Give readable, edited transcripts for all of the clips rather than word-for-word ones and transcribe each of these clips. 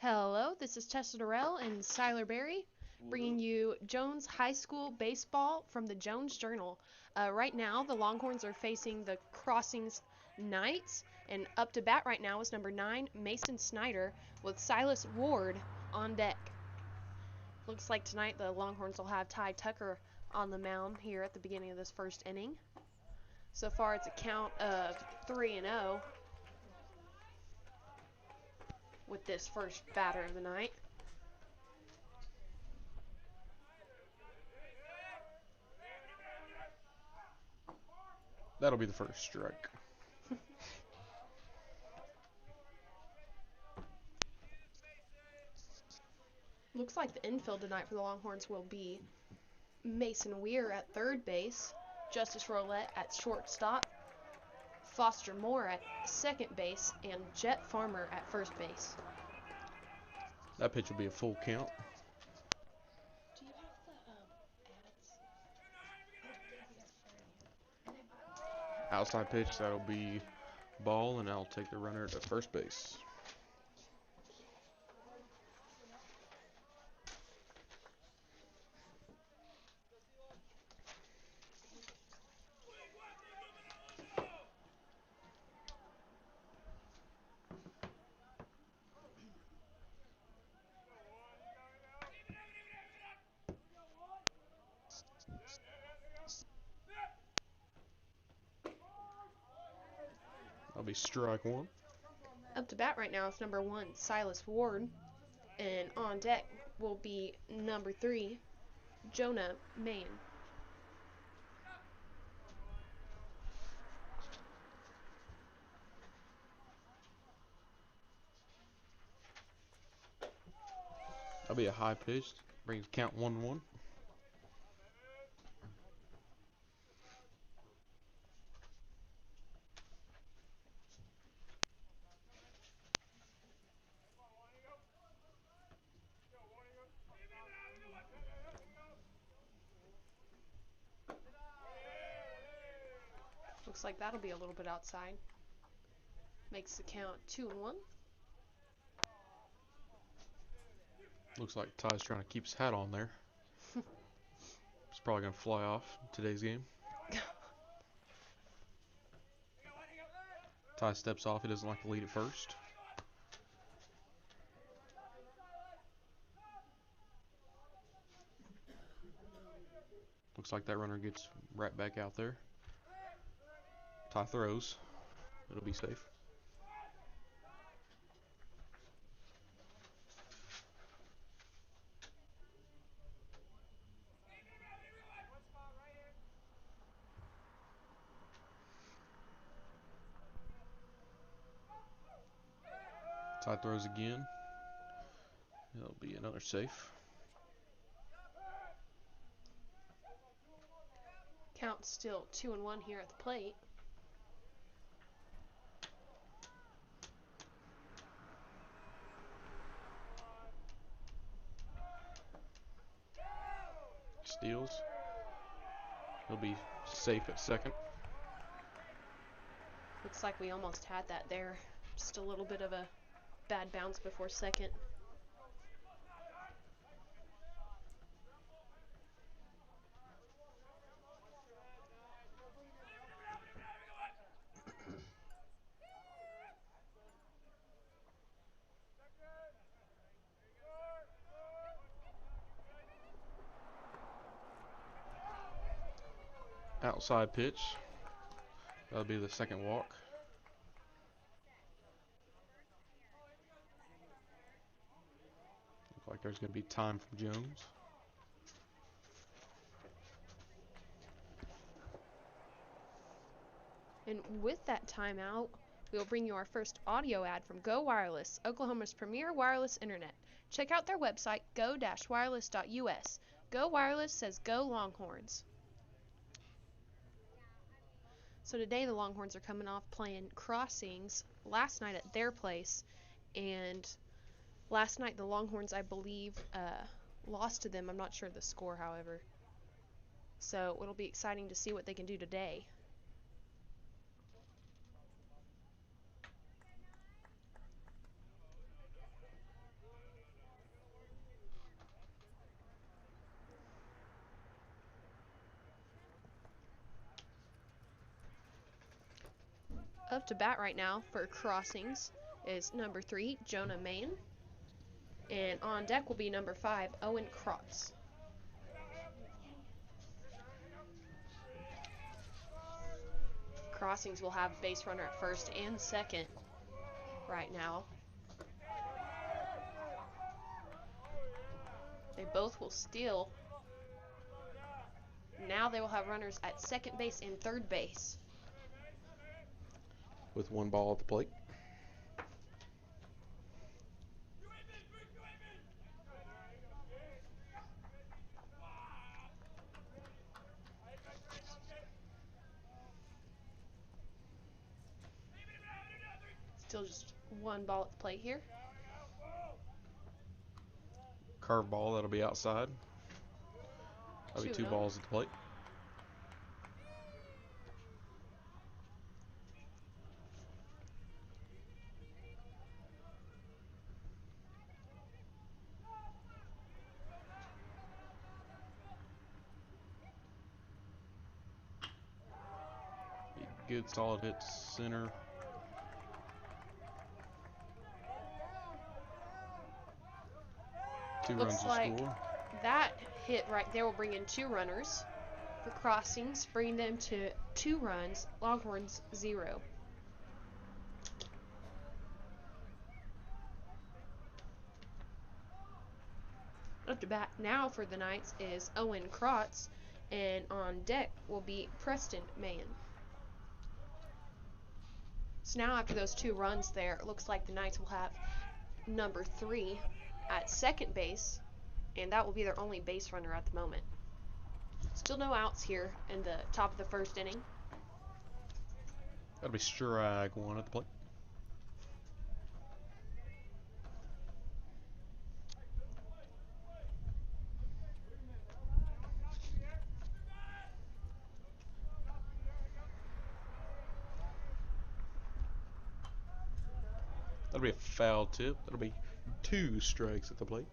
Hello, this is Tessa Durrell and Skylar Berry bringing you Jones High School baseball from the Jones Journal. Right now, the Longhorns are facing the Crossings Knights, and up to bat right now is number 9, Mason Snyder, with Silas Ward on deck. Looks like tonight the Longhorns will have Ty Tucker on the mound here at the beginning of this first inning. So far, it's a count of 3-0 with this first batter of the night. That'll be the first strike. Looks like the infield tonight for the Longhorns will be Mason Weir at third base, Justice Rolette at shortstop, Foster Moore at second base, and Jet Farmer at first base. That pitch will be a full count. Do you have the ads? Outside pitch, that'll be ball, and I'll take the runner to first base. That'll be strike one. Up to bat right now is number 1, Silas Ward, and on deck will be number 3, Jonah Mahan. That'll be a high pitch. Brings count 1-1. Looks like that'll be a little bit outside. Makes the count 2-1. Looks like Ty's trying to keep his hat on there. It's probably going to fly off in today's game. Ty steps off. He doesn't like to lead at first. Looks like that runner gets right back out there. Ty throws. It'll be safe. Ty throws again. It'll be another safe. Count still 2-1 here at the plate. Steals. He'll be safe at second. Looks like we almost had that there. Just a little bit of a bad bounce before second. Outside pitch. That'll be the second walk. Looks like there's going to be time from Jones. And with that timeout, we'll bring you our first audio ad from Go Wireless, Oklahoma's premier wireless internet. Check out their website, go-wireless.us. Go Wireless says go Longhorns. So today the Longhorns are coming off playing Crossings last night at their place, and last night the Longhorns, I believe, lost to them. I'm not sure the score, however. So it'll be exciting to see what they can do today. Up to bat right now for crossings is number 3, Jonah Main. And on deck will be number 5, Owen Krotz. Crossings will have base runner at first and second right now. They both will steal. Now they will have runners at second base and third base. With one ball at the plate. Still just one ball at the plate here. Curveball, that'll be outside. That'll be 2 balls at the plate. Good solid hit center. Two Looks runs to like score. that hit right there will bring in 2 runners for crossings, bringing them to 2 runs, Longhorns 0. Up to bat now for the Knights is Owen Krotz, and on deck will be Preston Mann. So now after those 2 runs there, it looks like the Knights will have number 3 at second base, and that will be their only base runner at the moment. Still no outs here in the top of the first inning. That'll be strike 1 at the plate. That'll be a foul tip. That'll be 2 strikes at the plate.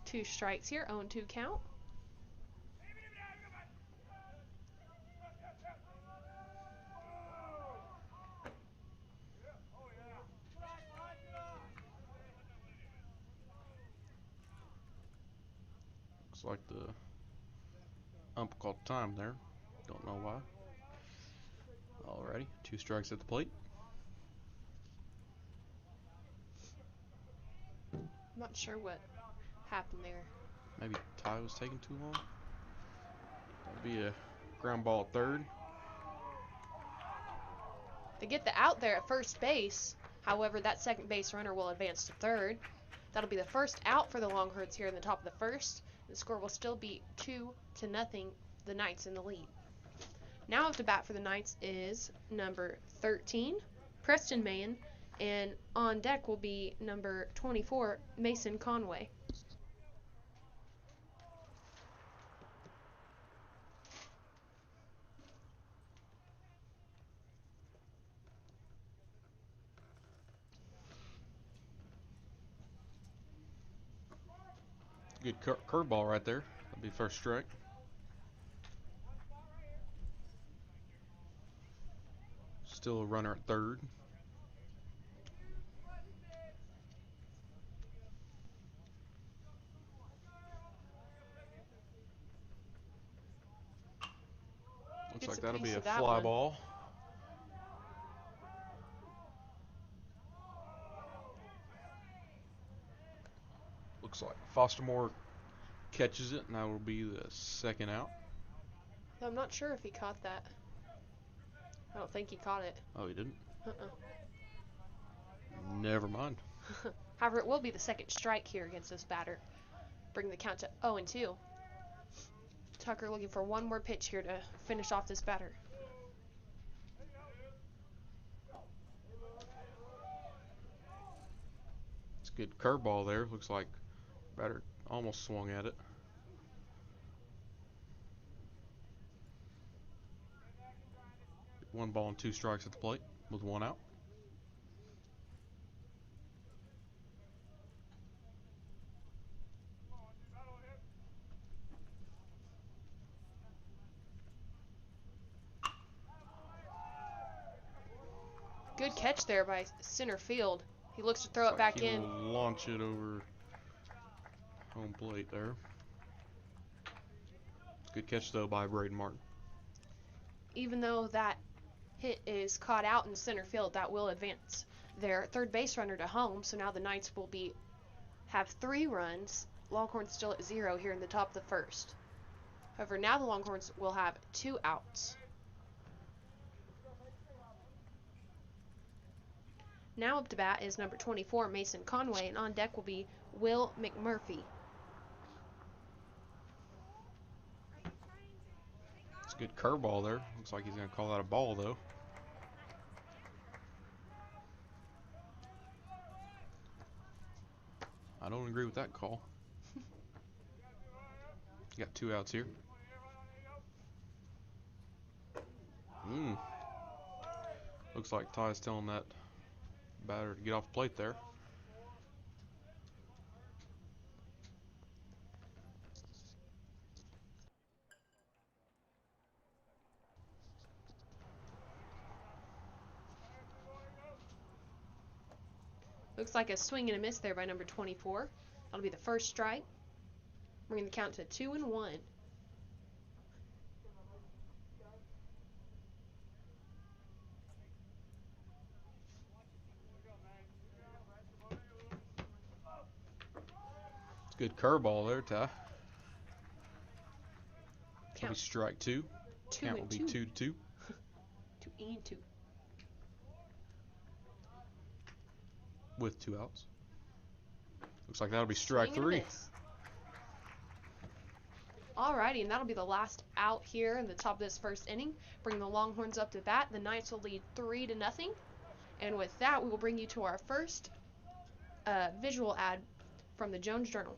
Two strikes here, 0-2 count. Looks like the ump called time there. Don't know why. Alrighty, 2 strikes at the plate. I'm not sure what happened there. Maybe Ty was taking too long. That'll be a ground ball at third. They get the out there at first base. However, that second base runner will advance to third. That'll be the first out for the Longhorns here in the top of the first. The score will still be 2-0, the Knights in the lead. Now up to bat for the Knights is number 13, Preston Mann, and on deck will be number 24, Mason Conway. Good curveball right there. That'll be first strike. Still a runner at third. Looks like that'll be a fly ball. Looks like Fostermore catches it, and that will be the second out. I'm not sure if he caught that. I don't think he caught it. Oh, he didn't? Uh-uh. Never mind. However, it will be the second strike here against this batter. Bring the count to 0-2. Tucker looking for one more pitch here to finish off this batter. It's a good curveball there. Looks like batter almost swung at it. One ball and 2 strikes at the plate with 1 out. Good catch there by center field. He looks to throw Looks it like back he in. will launch it over home plate there. Good catch though by Braden Martin. Even though that hit is caught out in center field, that will advance their third base runner to home. So now the Knights will have 3 runs. Longhorns still at 0 here in the top of the first. However, now the Longhorns will have 2 outs. Now up to bat is number 24, Mason Conway, and on deck will be Will McMurphy. It's a good curveball there. Looks like he's going to call that a ball though. I don't agree with that call. Got 2 outs here. Looks like Ty's telling that batter to get off the plate there. Looks like a swing and a miss there by number 24. That'll be the first strike, bringing the count to 2-1. It's a good curveball there, Ty. That'll be Count strike 2. 2 Count will and be 2. 2-2. 2-2. With 2 outs. Looks like that'll be strike 3. Alrighty, and that'll be the last out here in the top of this first inning. Bring the Longhorns up to bat. The Knights will lead 3-0. And with that, we will bring you to our first visual ad from the Jones Journal.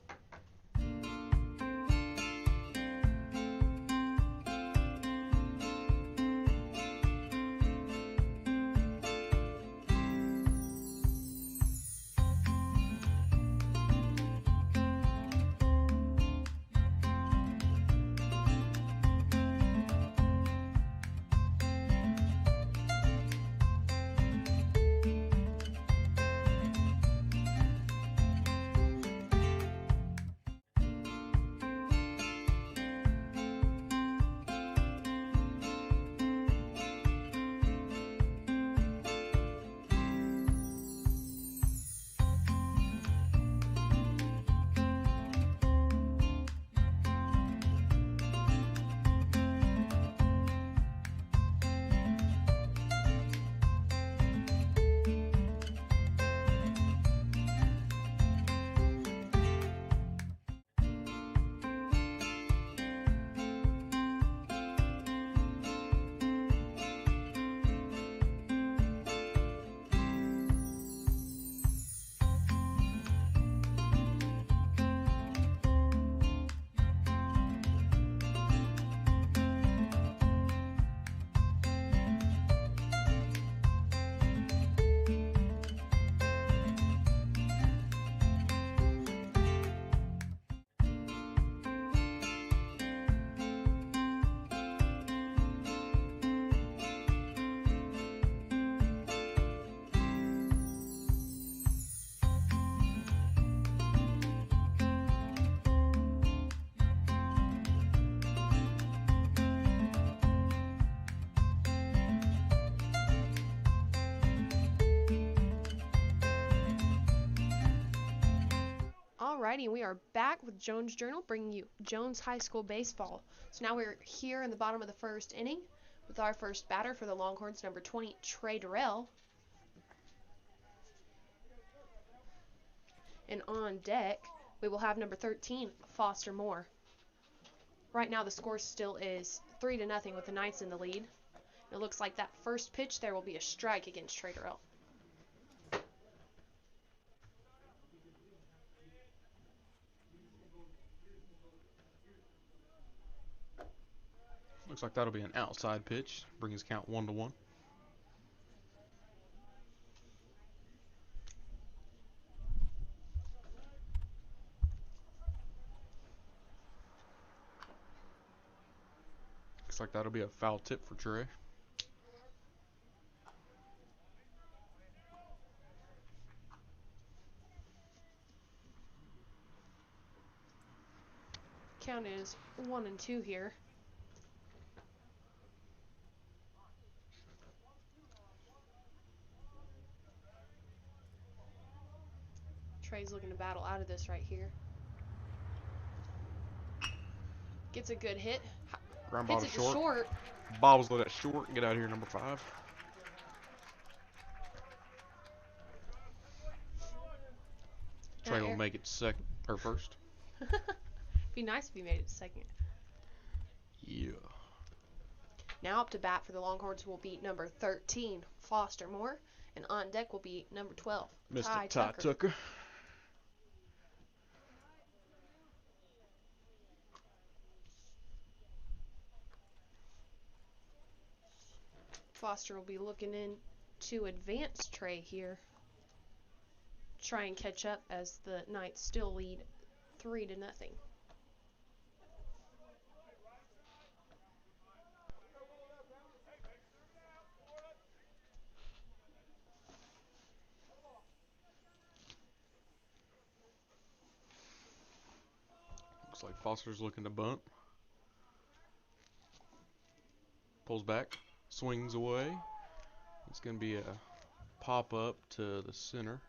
Alrighty, and we are back with Jones Journal, bringing you Jones High School baseball. So now we're here in the bottom of the first inning with our first batter for the Longhorns, number 20, Trey Durrell. And on deck, we will have number 13, Foster Moore. Right now the score still is 3-0 with the Knights in the lead. It looks like that first pitch there will be a strike against Trey Durrell. Looks like that'll be an outside pitch. Bring his count 1-1. Looks like that'll be a foul tip for Trey. Count is 1-2 here. Trey's looking to battle out of this right here. Gets a good hit. Ground Hits ball it to short. short. Bobbles let that short. Get out of here, number 5. Trey will make it second or first. Be nice if he made it second. Yeah. Now up to bat for the Longhorns will be number 13, Foster Moore, and on deck will be number 12, Mr. Ty Tucker. Foster will be looking in to advance Trey here. Try and catch up as the Knights still lead 3-0. Looks like Foster's looking to bunt. Pulls back, swings away. It's going to be a pop up to the center.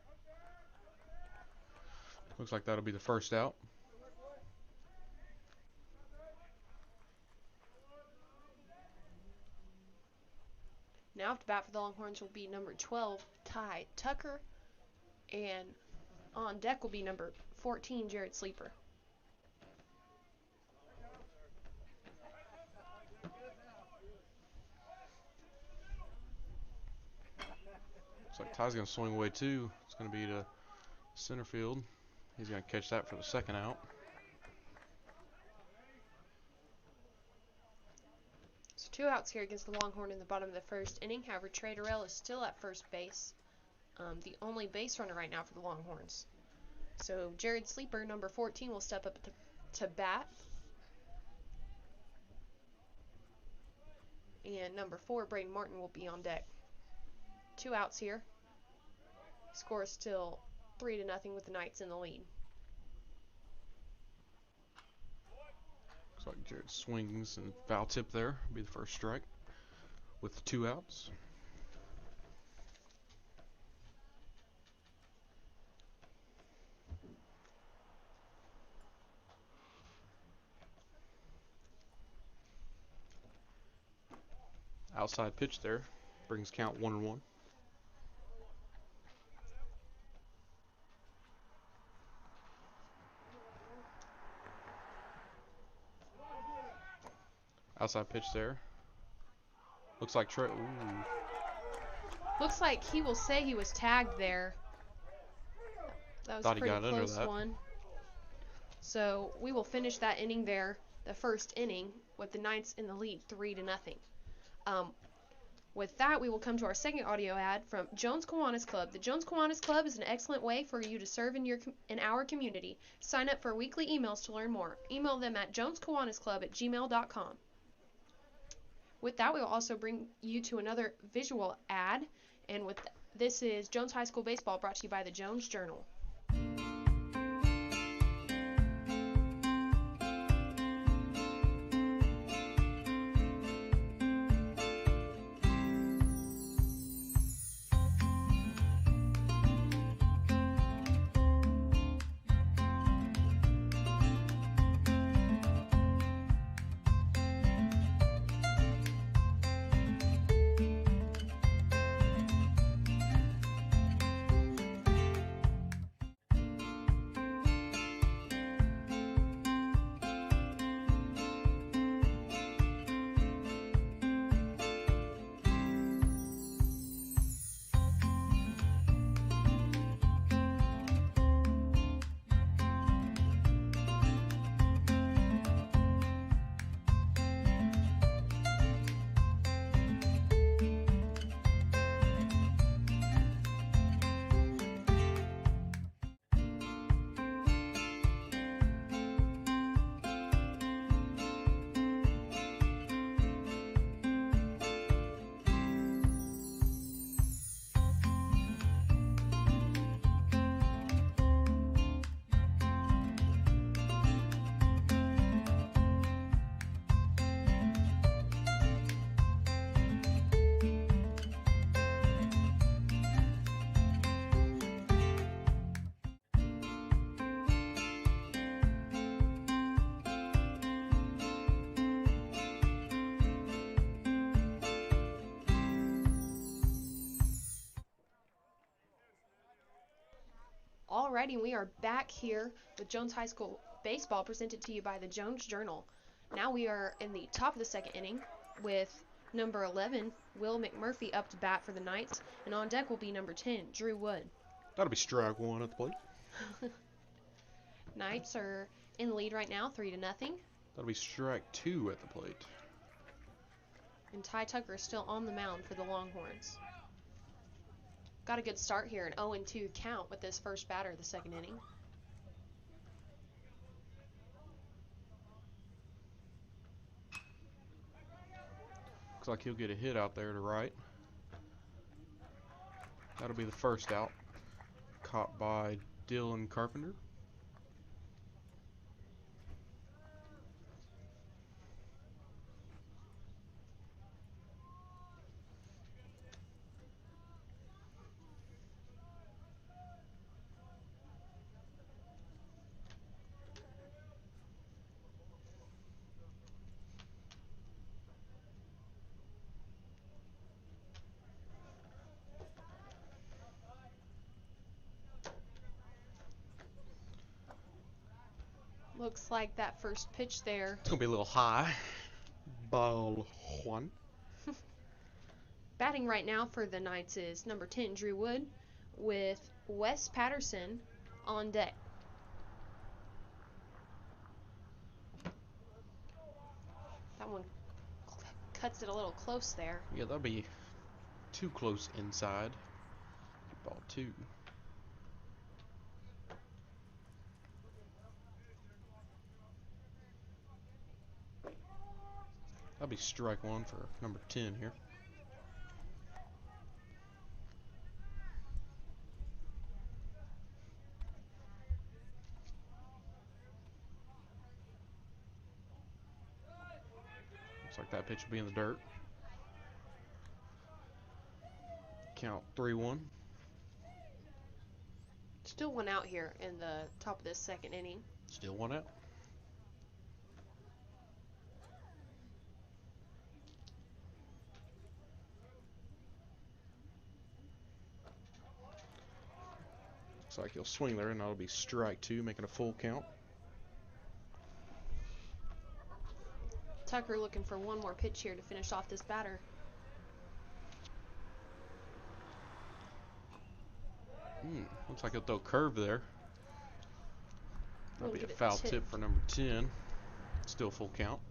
Looks like that'll be the first out. Now up to bat for the Longhorns will be number 12, Ty Tucker, and on deck will be number 14, Jared Sleeper. Looks like Ty's going to swing away too. It's going to be to center field. He's going to catch that for the second out. So 2 outs here against the Longhorn in the bottom of the first inning. However, Trey Durrell is still at first base, the only base runner right now for the Longhorns. So Jared Sleeper, number 14, will step up to bat. And number 4, Braden Martin, will be on deck. 2 outs here. Score is still 3-0 with the Knights in the lead. Looks like Jared swings and foul tip there. Be the first strike with 2 outs. Outside pitch there brings count 1-1. Outside pitch there. Looks like Trey. Ooh. Looks like he will say he was tagged there. That was Thought he pretty got under close that. one. So we will finish that inning there, the first inning, with the Knights in the lead 3-0. With that, we will come to our second audio ad from Jones Kiwanis Club. The Jones Kiwanis Club is an excellent way for you to serve in our community. Sign up for weekly emails to learn more. Email them at joneskiwanisclub@gmail.com. With that, we will also bring you to another visual ad, and this is Jones High School Baseball, brought to you by the Jones Journal. Alrighty, we are back here with Jones High School baseball presented to you by the Jones Journal. Now we are in the top of the second inning with number 11, Will McMurphy, up to bat for the Knights, and on deck will be number 10, Drew Wood. That'll be strike one at the plate. Knights are in the lead right now, 3-0. That'll be strike two at the plate. And Ty Tucker is still on the mound for the Longhorns. Got a good start here, an 0-2 count with this first batter of the second inning. Looks like he'll get a hit out there to right. That'll be the first out. Caught by Dylan Carpenter. Looks like that first pitch there. It's going to be a little high. Ball one. Batting right now for the Knights is number 10, Drew Wood, with Wes Patterson on deck. That one cuts it a little close there. Yeah, that'll be too close inside. Ball two. That'll be strike one for number 10 here. Looks like that pitch will be in the dirt. Count 3-1. Still one out here in the top of this second inning. Still one out. Looks like he'll swing there, and that'll be strike two, making a full count. Tucker looking for one more pitch here to finish off this batter. Looks like he'll throw a curve there. That'll be a foul tip for number 10. Still full count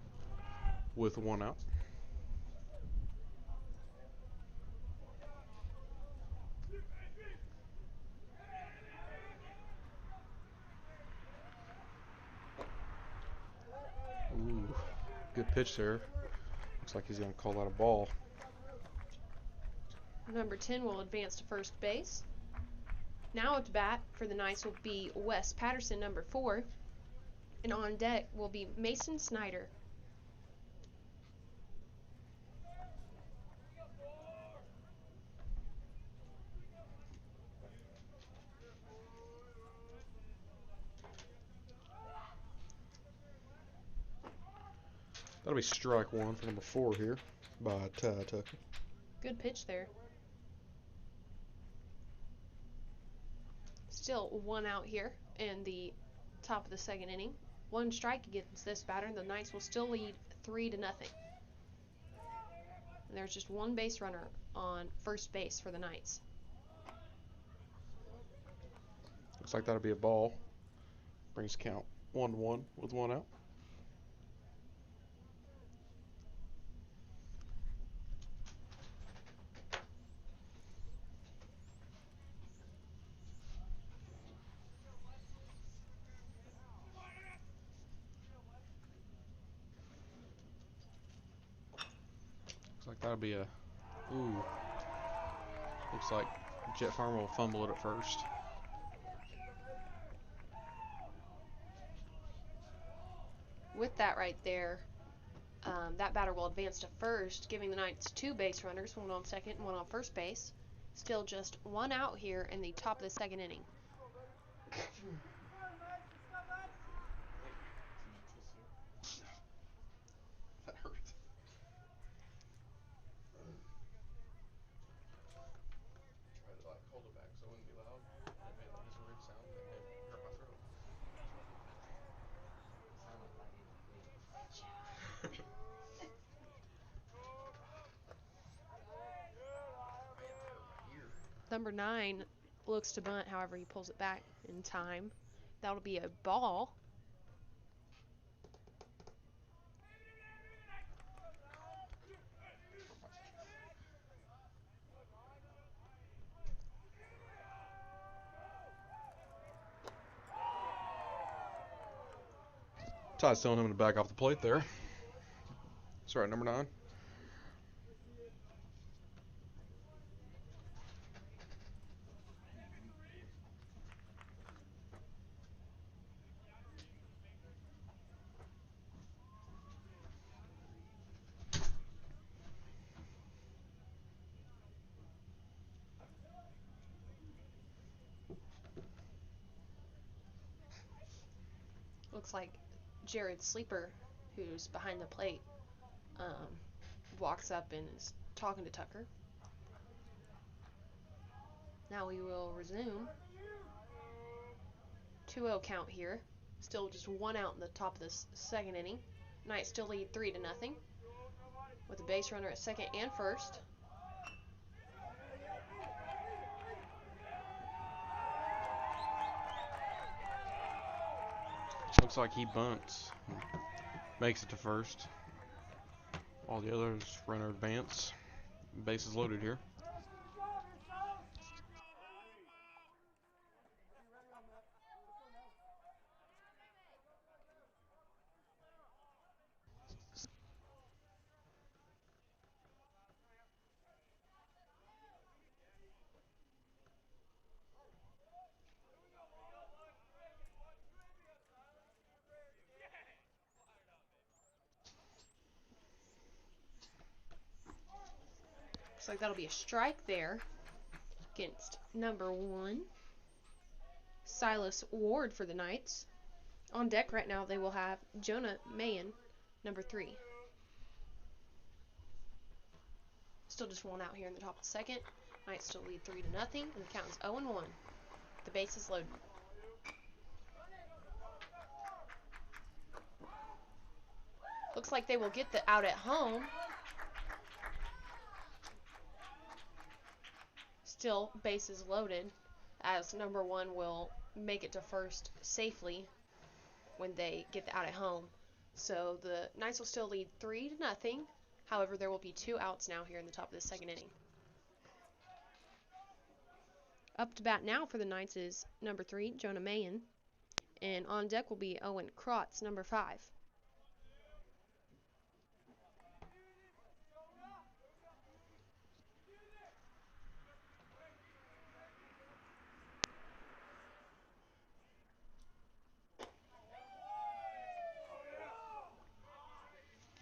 with one out. Ooh, good pitch there. Looks like he's going to call that a ball. Number 10 will advance to first base. Now at bat for the Knights will be Wes Patterson, number 4. And on deck will be Mason Snyder. That'll be strike one for number 4 here by Ty Tucker. Good pitch there. Still one out here in the top of the second inning. One strike against this batter, and the Knights will still lead 3-0. And there's just one base runner on first base for the Knights. Looks like that'll be a ball. Brings count 1-1 with one out. Looks like that'll be a, looks like Jet Farmer will fumble it at first. With that right there, that batter will advance to first, giving the Knights 2 base runners, one on second and one on first base. Still just one out here in the top of the second inning. That hurt. Try to hold it back so it wouldn't be loud. It made like this weird sound. Number 9 looks to bunt, however, he pulls it back in time. That'll be a ball. Todd's telling him to back off the plate there. Sorry, number 9. Looks like Jared Sleeper, who's behind the plate, walks up and is talking to Tucker. Now we will resume. 2-0 count here. Still just 1 out in the top of this second inning. Knights still lead 3-0 with a base runner at second and first. Looks like he bunts. Makes it to first. All the others runner advance. Bases loaded here. Looks like that'll be a strike there against number 1, Silas Ward for the Knights. On deck right now they will have Jonah Mayen, number 3. Still just 1 out here in the top of the second. Knights still lead 3-0, and the count is 0-1. The base is loaded. Looks like they will get the out at home. Still bases loaded, as number 1 will make it to first safely when they get the out at home. So the Knights will still lead 3-0. However, there will be 2 outs now here in the top of the second inning. Up to bat now for the Knights is number 3, Jonah Mayen. And on deck will be Owen Krotz, number 5.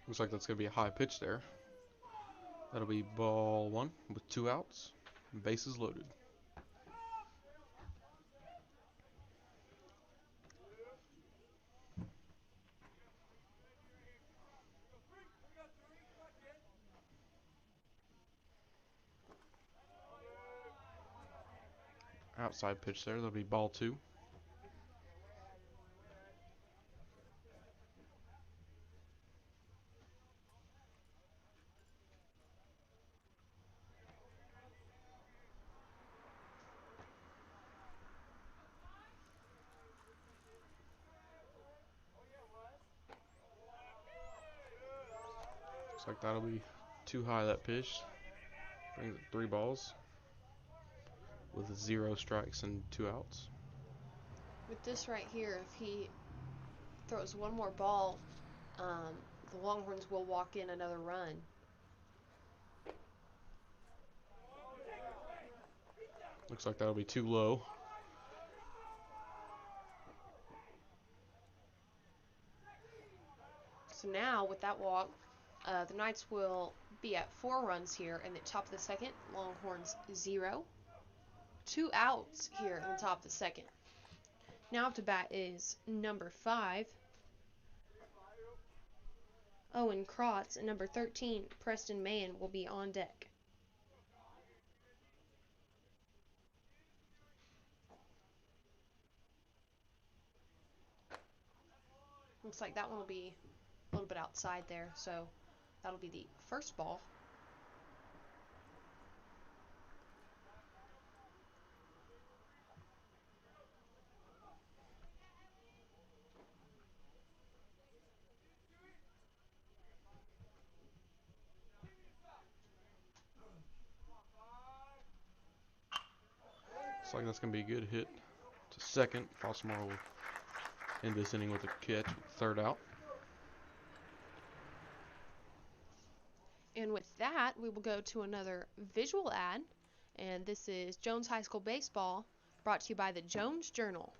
Looks like that's going to be a high pitch there. That'll be ball 1 with 2 outs. Bases loaded. Outside pitch there. That'll be ball 2. Looks like that'll be too high, that pitch. Brings it 3 balls with 0 strikes and 2 outs. With this right here, if he throws one more ball, the Longhorns will walk in another run. Looks like that'll be too low. So now, with that walk, the Knights will be at 4 runs here in the top of the second. Longhorns 0. 2 outs here in the top of the second. Now up to bat is number 5, Owen Krotz, and number 13, Preston Mayen, will be on deck. Looks like that one will be a little bit outside there, so that'll be the first ball. Looks like that's going to be a good hit to second. Fossmore will end this inning with a catch, third out. And with that, we will go to another visual ad. And this is Jones High School Baseball, brought to you by the Jones Journal.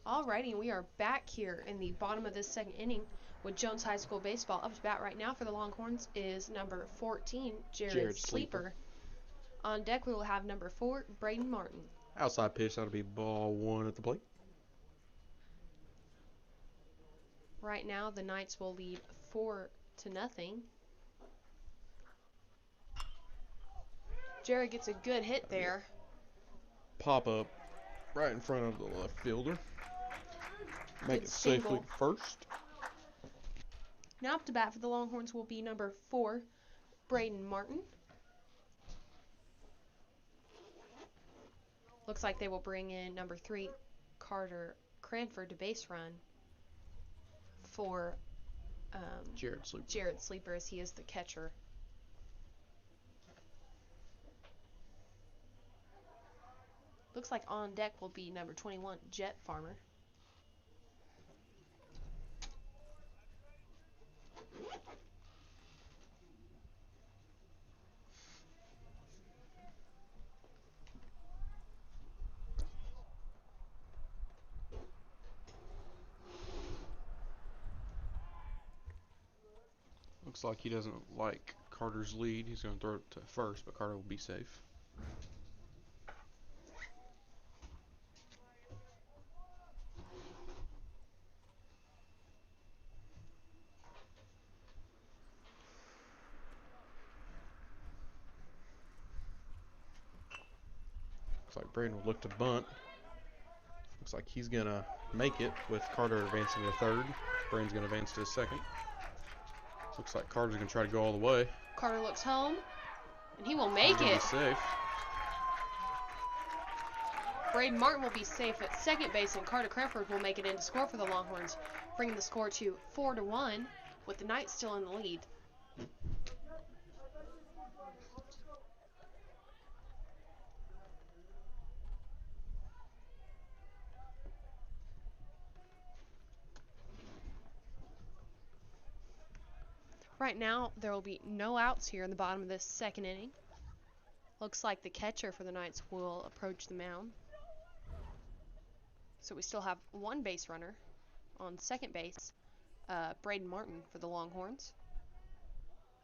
Alrighty, and we are back here in the bottom of this second inning with Jones High School Baseball. Up to bat right now for the Longhorns is number 14, Jared Sleeper. On deck, we will have number 4, Braden Martin. Outside pitch, that'll be ball 1 at the plate. Right now, the Knights will lead 4-0. Jared gets a good hit there. Pop up right in front of the left fielder. Make it single. Safely first. Now up to bat for the Longhorns will be number 4, Braden Martin. Looks like they will bring in number 3, Carter Cranford, to base run for Jared Sleeper, as he is the catcher. Looks like on deck will be number 21, Jet Farmer. Looks like he doesn't like Carter's lead. He's going to throw it to first, but Carter will be safe. Looks like Braden will look to bunt. Looks like he's going to make it with Carter advancing to third. Braden's going to advance to second. Looks like Carter's going to try to go all the way. Carter looks home, and he will make it. Be safe. Braden Martin will be safe at second base, and Carter Cranford will make it in to score for the Longhorns, bringing the score to 4-1, with the Knights still in the lead. Right now, there will be no outs here in the bottom of this second inning. Looks like the catcher for the Knights will approach the mound. So we still have one base runner on second base, Braden Martin for the Longhorns.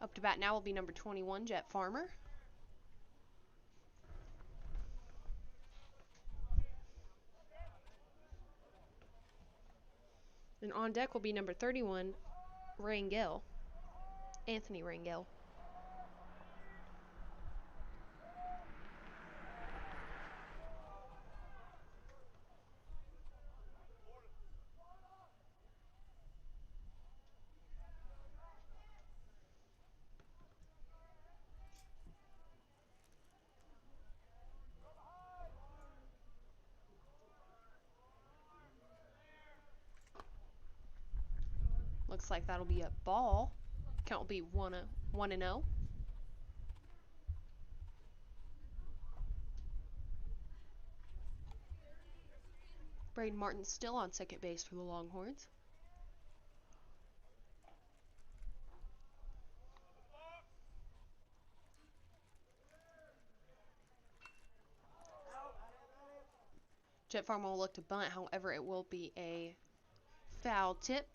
Up to bat now will be number 21, Jet Farmer. And on deck will be number 31, Rangel, Anthony Rangel. Looks like that'll be a ball. Count will be 1-0. Braden Martin still on second base for the Longhorns. Jet Farmer will look to bunt, however, it will be a foul tip.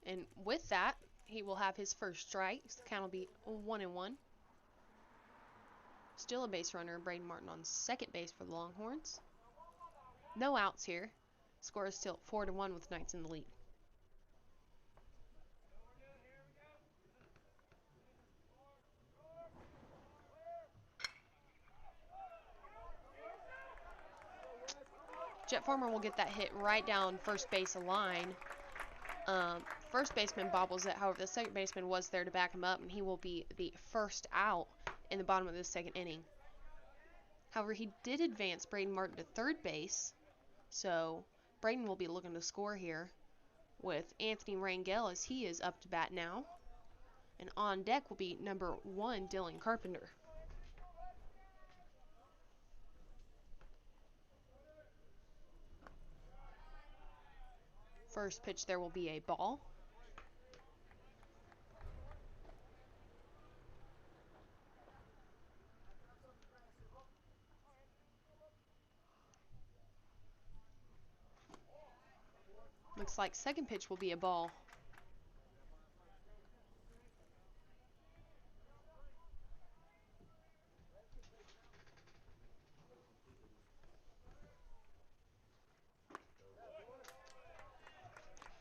And with that, he will have his first strike. So the count will be 1-1. Still a base runner, Braden Martin on second base for the Longhorns. No outs here. Score is still 4-1 with Knights in the lead. Jet Farmer will get that hit right down first base line. First baseman bobbles it, however, the second baseman was there to back him up, and he will be the first out in the bottom of the second inning. However, he did advance Braden Martin to third base, so Braden will be looking to score here with Anthony Rangel as he is up to bat now. And on deck will be number 1, Dylan Carpenter. First pitch there will be a ball. Looks like second pitch will be a ball.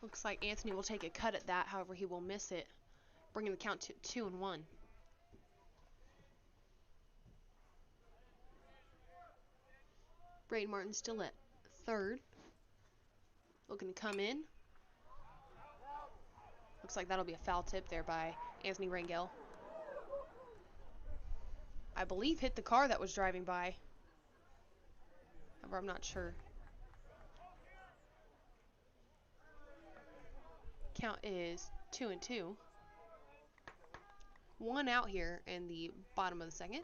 Looks like Anthony will take a cut at that, however, he will miss it, bringing the count to 2-1. Braden Martin still at third. Looking to come in. Looks like that'll be a foul tip there by Anthony Rangel. I believe hit the car that was driving by. However, I'm not sure. Count is 2-2. One out here in the bottom of the second.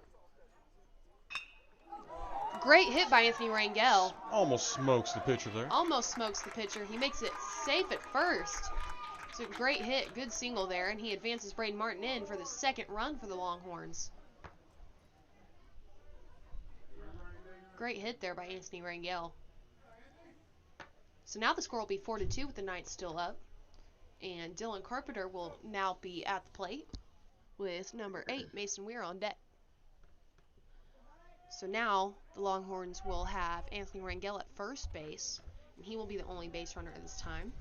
Great hit by Anthony Rangel. Almost smokes the pitcher there. Almost smokes the pitcher. He makes it safe at first. It's a great hit, good single there, and he advances Braden Martin in for the second run for the Longhorns. Great hit there by Anthony Rangel. So now the score will be 4-2 with the Knights still up. And Dylan Carpenter will now be at the plate with number 8, Mason Weir, on deck. So now the Longhorns will have Anthony Rangel at first base, and he will be the only base runner at this time.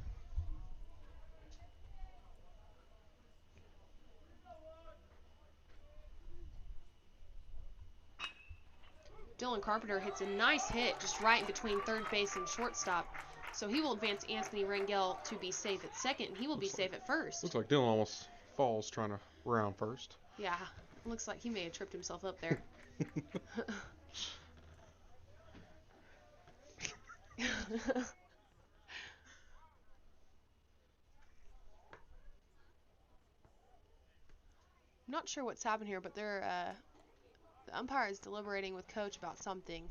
Dylan Carpenter hits a nice hit just right in between third base and shortstop. So he will advance Anthony Rangel to be safe at second, and he will be safe at first. Looks like Dylan almost falls trying to round first. Yeah, looks like he may have tripped himself up there. I'm not sure what's happened here, but the umpire is deliberating with coach about something.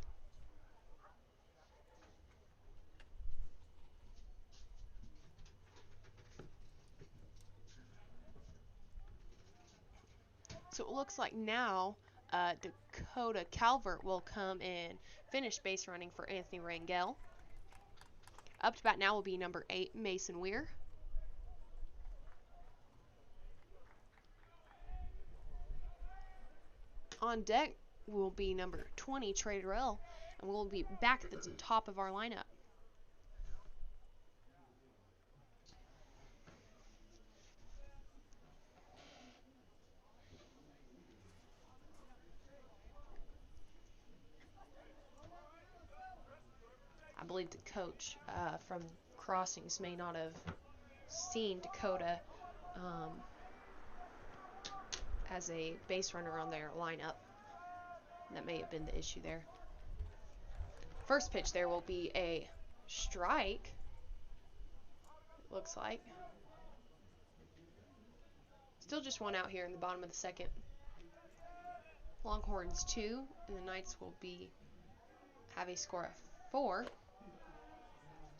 So it looks like now Dakota Calvert will come and finish base running for Anthony Rangel. Up to bat now will be number 8, Mason Weir. On deck will be number 20, Trey Durrell, and we'll be back at the top of our lineup. I believe the coach from Crossings may not have seen Dakota as a base runner on their lineup. That may have been the issue there. First pitch there will be a strike, it looks like. Still just one out here in the bottom of the second. Longhorns 2, and the Knights will have a score of 4.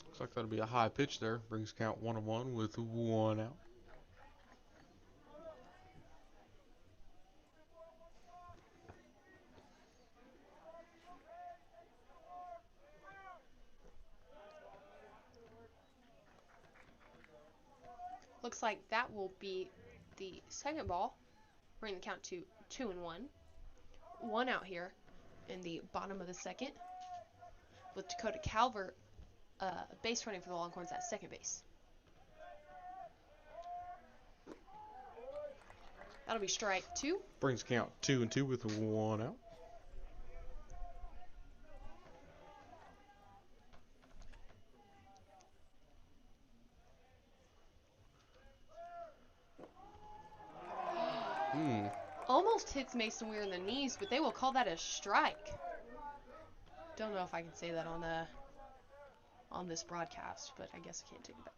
Looks like that'll be a high pitch there. Brings count 1-1 with 1 out. Looks like that will be the second ball, bringing the count to 2-1. 1 out here in the bottom of the second, with Dakota Calvert base running for the Longhorns at second base. That'll be strike 2. Brings count 2-2 with 1 out. Almost hits Mason Weir in the knees, but they will call that a strike. Don't know if I can say that on this broadcast, but I guess I can't take it back.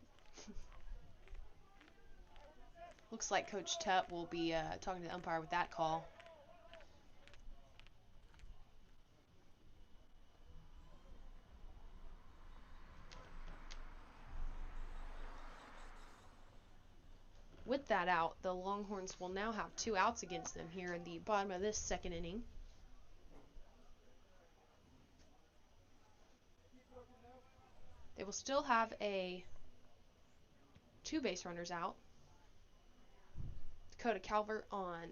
Looks like Coach Tutt will be talking to the umpire with that call. With that out, the Longhorns will now have 2 outs against them here in the bottom of this second inning. They will still have 2 base runners out. Dakota Calvert on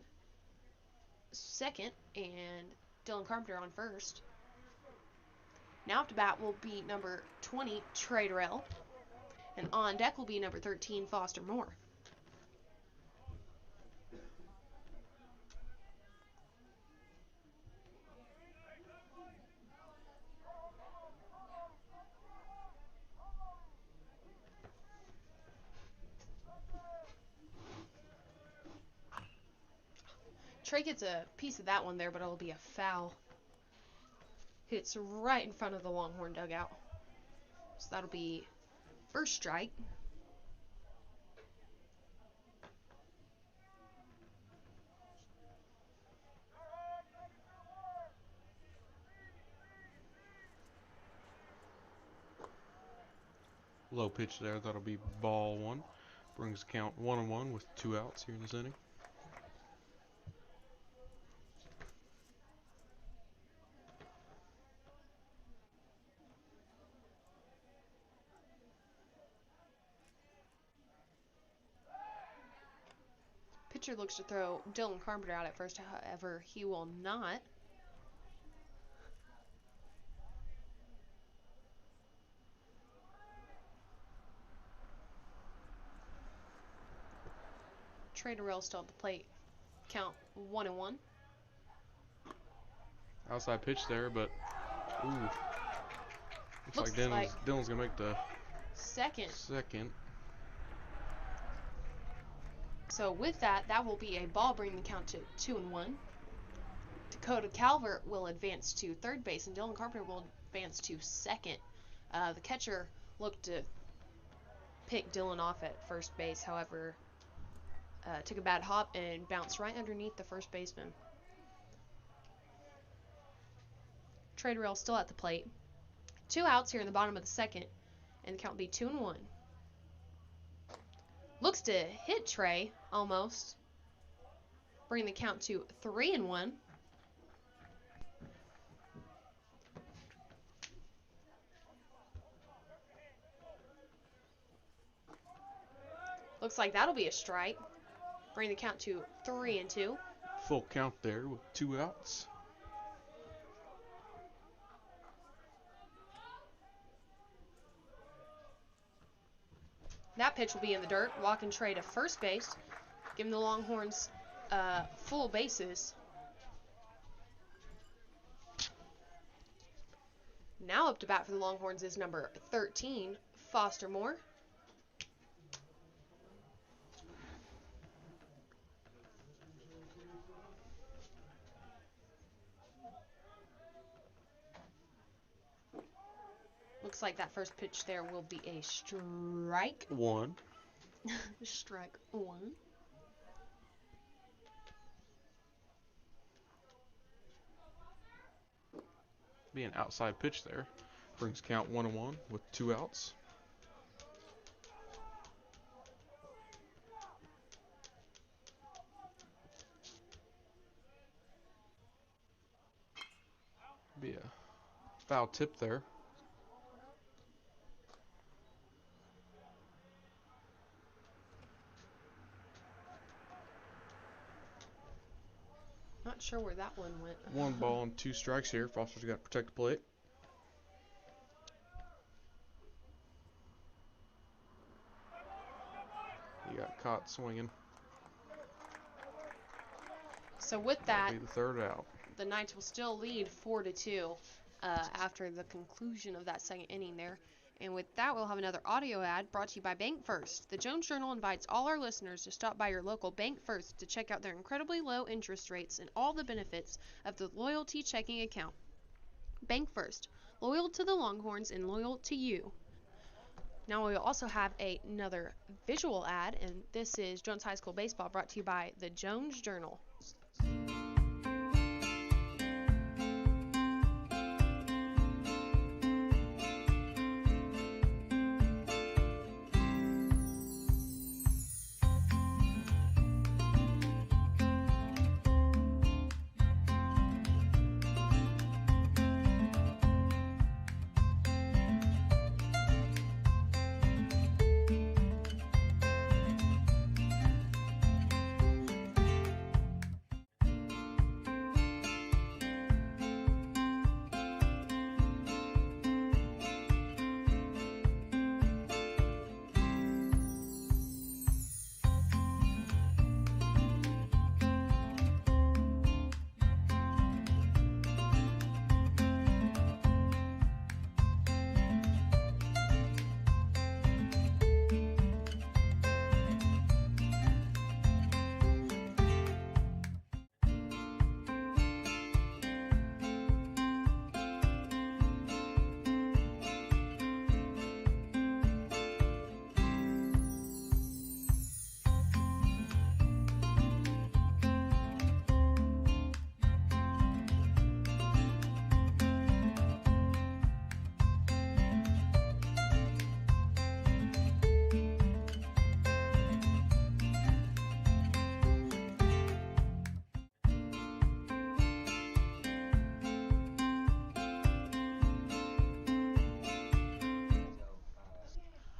second and Dylan Carpenter on first. Now up to bat will be number 20, Trey Durrell. And on deck will be number 13, Foster Moore. Trey gets a piece of that one there, but it'll be a foul. Hits right in front of the Longhorn dugout. So that'll be first strike. Low pitch there. That'll be ball 1. Brings count 1-1 with 2 outs here in this inning. Pitcher looks to throw Dylan Carpenter out at first, however, he will not. Trey Durrell still at the plate. Count 1-1. Outside pitch there, but ooh. Looks like Dylan's gonna make the second. So with that, that will be a ball, bringing the count to 2-1. Dakota Calvert will advance to third base, and Dylan Carpenter will advance to second. The catcher looked to pick Dylan off at first base, however, took a bad hop and bounced right underneath the first baseman. Trey Durrell still at the plate. 2 outs here in the bottom of the second, and the count will be 2-1. Looks to hit Trey, almost. Bringing the count to 3-1. Looks like that'll be a strike. Bring the count to 3-2. Full count there with 2 outs. That pitch will be in the dirt. Walk and trade to first base, giving the Longhorns full bases. Now up to bat for the Longhorns is number 13, Foster Moore. Looks like that first pitch there will be a strike. 1. Strike 1. Be an outside pitch there. Brings count 1-1 with 2 outs. Be a foul tip there. Not sure where that one went. 1 ball and 2 strikes here. Foster's got to protect the plate. He got caught swinging. So with that, That'll be the 3rd out. the Knights will still lead 4-2 after the conclusion of that second inning there. And with that, we'll have another audio ad brought to you by Bank First. The Jones Journal invites all our listeners to stop by your local Bank First to check out their incredibly low interest rates and all the benefits of the loyalty checking account. Bank First, loyal to the Longhorns and loyal to you. Now we'll also have another visual ad, and this is Jones High School Baseball brought to you by the Jones Journal.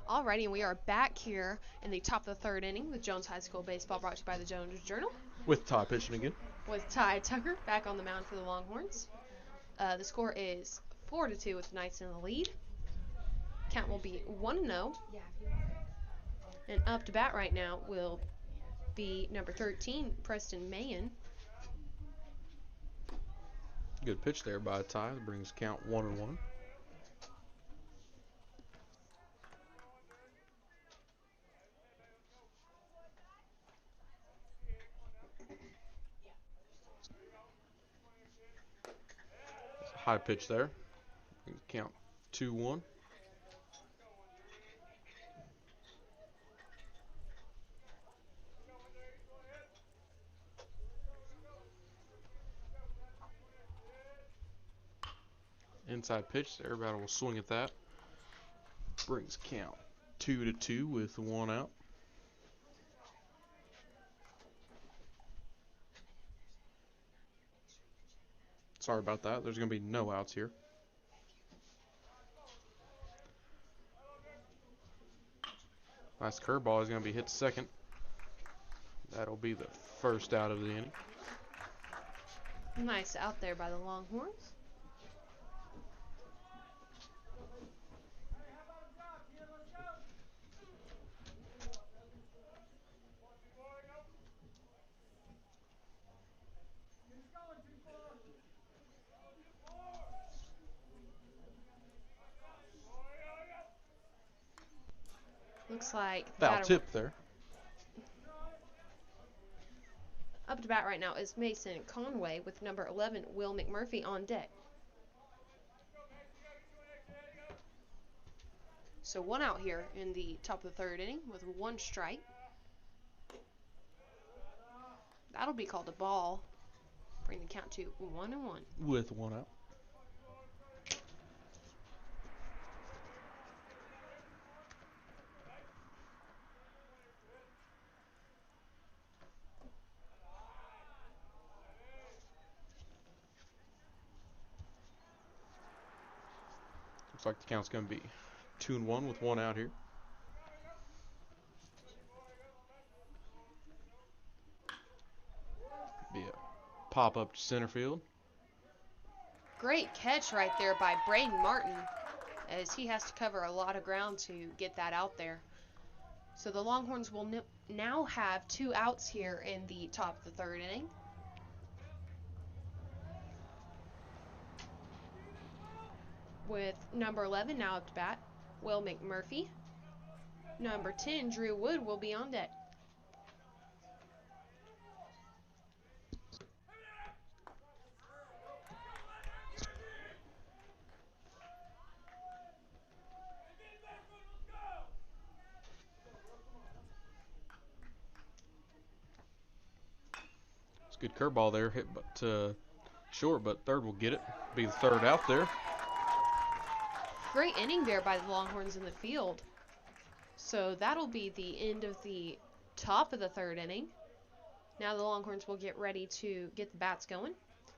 Alrighty, and we are back here in the top of the 3rd inning with Jones High School Baseball brought to you by the Jones Journal. With Ty pitching again. With Ty Tucker back on the mound for the Longhorns. The score is 4-2 with the Knights in the lead. Count will be 1-0. And up to bat right now will be number 13, Preston Mayen. Good pitch there by Ty. That brings count 1-1. High pitch there. Count 2-1. Inside pitch there. Everybody will swing at that. Brings count 2-2 with 1 out. Sorry about that. There's going to be no outs here. Nice curveball is going to be hit second. That'll be the first out of the inning. Nice out there by the Longhorns. Looks like Foul tip there. Up to bat right now is Mason Conway with number 11, Will McMurphy, on deck. So one out here in the top of the third inning with one strike. That'll be called a ball. Bring the count to 1-1. With one out. Looks like the count's going to be 2-1 with one out here. Be a pop up to center field. Great catch right there by Braden Martin, as he has to cover a lot of ground to get that out there. So the Longhorns will now have 2 outs here in the top of the third inning. With number 11 now up to bat, Will McMurphy. Number 10, Drew Wood, will be on deck. It's a good curveball there, hit but short, but third will get it. Be the third out there. Great inning there by the Longhorns in the field. So that'll be the end of the top of the third inning. Now the Longhorns will get ready to get the bats going.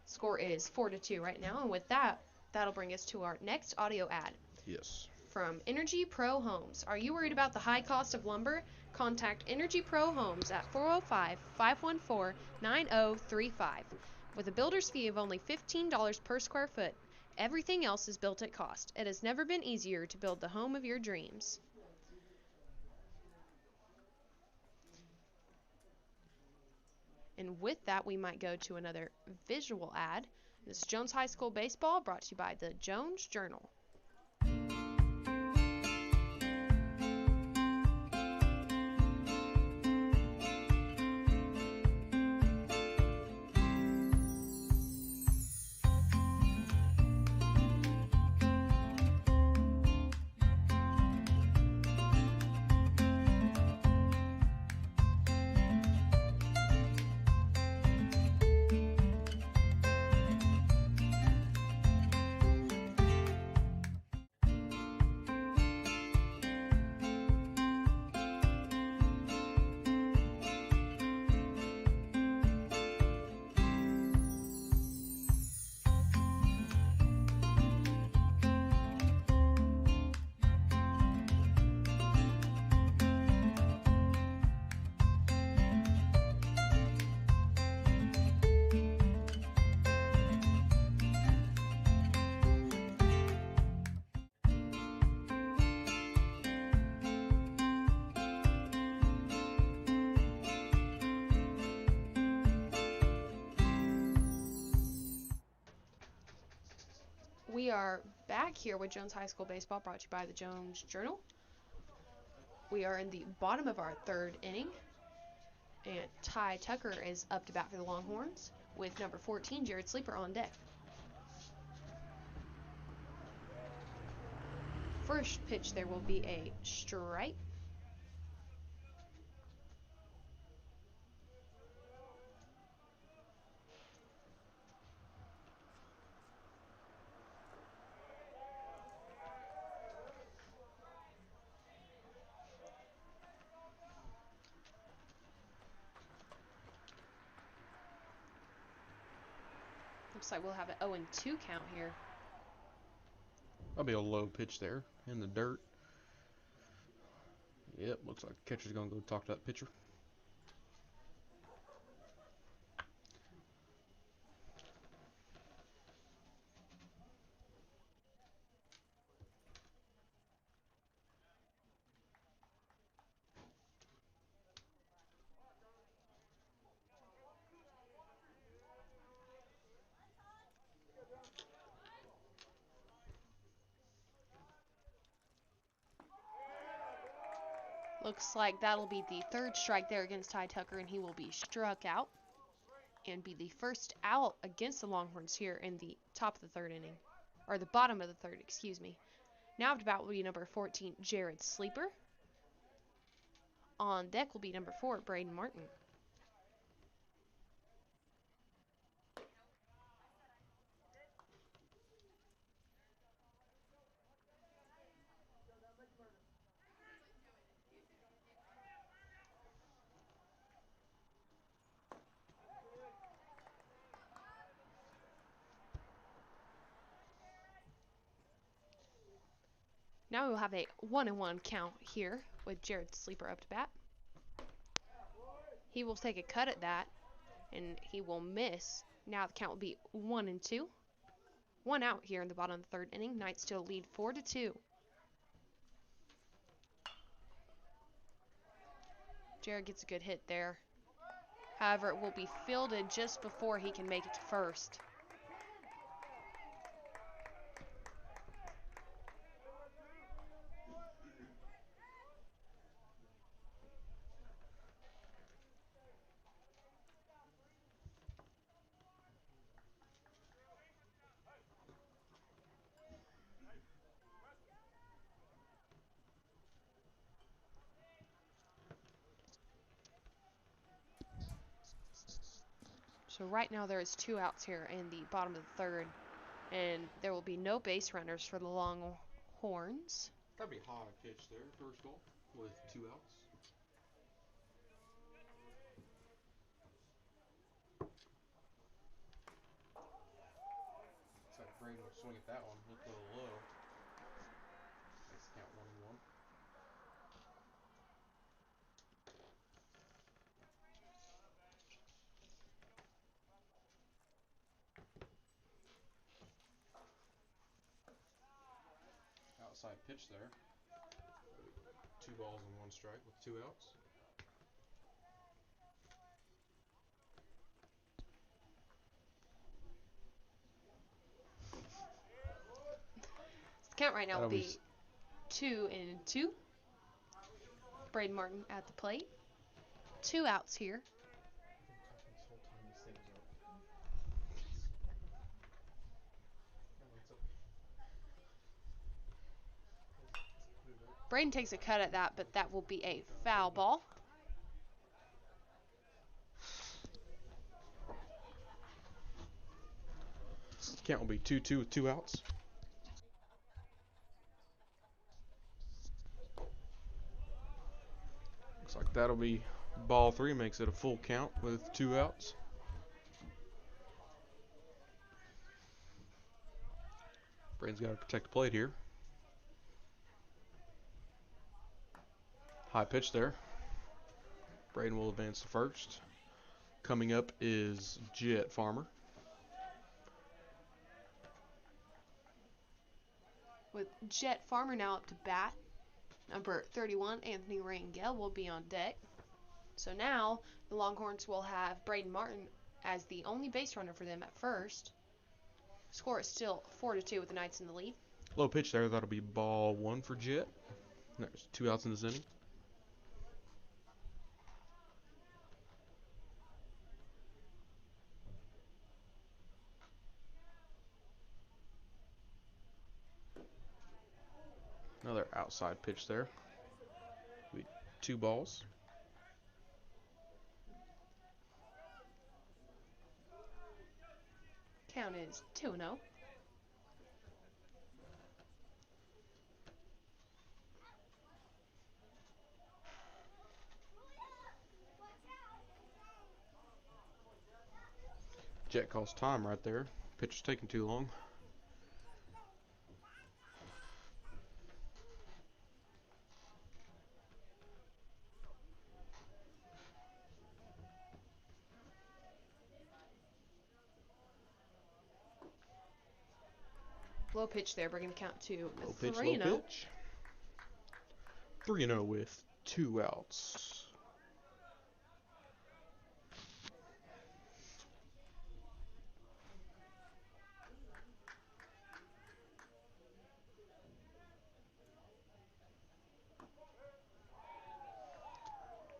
Score is 4-2 right now, and with that, that'll bring us to our next audio ad. Yes. From Energy Pro Homes. Are you worried about the high cost of lumber? Contact Energy Pro Homes at 405-514-9035. With a builder's fee of only $15 per square foot, everything else is built at cost. It has never been easier to build the home of your dreams. And with that, we might go to another visual ad. This is Jones High School Baseball, brought to you by the Jones Journal. We are back here with Jones High School Baseball, brought to you by the Jones Journal. We are in the bottom of our third inning, and Ty Tucker is up to bat for the Longhorns with number 14, Jared Sleeper, on deck. First pitch there will be a strike. Looks like we'll have an 0-2 count here. That'll be a low pitch there in the dirt. Yep, looks like the catcher's going to go talk to that pitcher. Looks like that'll be the third strike there against Ty Tucker, and he will be struck out and be the first out against the Longhorns here in the top of the third inning, or the bottom of the third, excuse me. Now up to bat will be number 14, Jared Sleeper. On deck will be number 4, Braden Martin. Now we'll have a 1-1 count here with Jared Sleeper up to bat. He will take a cut at that, and he will miss. Now the count will be 1-2. 1 out here in the bottom of the third inning. Knights still lead 4-2. Jared gets a good hit there. However, it will be fielded just before he can make it to first. So right now there is 2 outs here in the bottom of the third, and there will be no base runners for the Longhorns. That'd be a high pitch there, first ball, with 2 outs. Looks like Braden will swing at that one, look a little low. Makes the count 1-1. Outside pitch there. 2 balls and 1 strike with 2 outs. The count right now will That'll be 2-2. Braden Martin at the plate. 2 outs here. Braden takes a cut at that, but that will be a foul ball. Count will be 2-2 with 2 outs. Looks like that'll be ball 3, makes it a full count with 2 outs. Braden's got to protect the plate here. High pitch there. Braden will advance to first. Coming up is Jet Farmer. With Jet Farmer now up to bat, number 31, Anthony Rangel, will be on deck. So now the Longhorns will have Braden Martin as the only base runner for them at first. Score is still 4-2 with the Knights in the lead. Low pitch there. That'll be ball 1 for Jet. There's 2 outs in this inning. Another outside pitch there. 2 balls. Count is 2-0. Jet calls time right there. Pitch is taking too long. Low pitch there, bringing the count to Low pitch, 3-0. low pitch. 3-0 with 2 outs.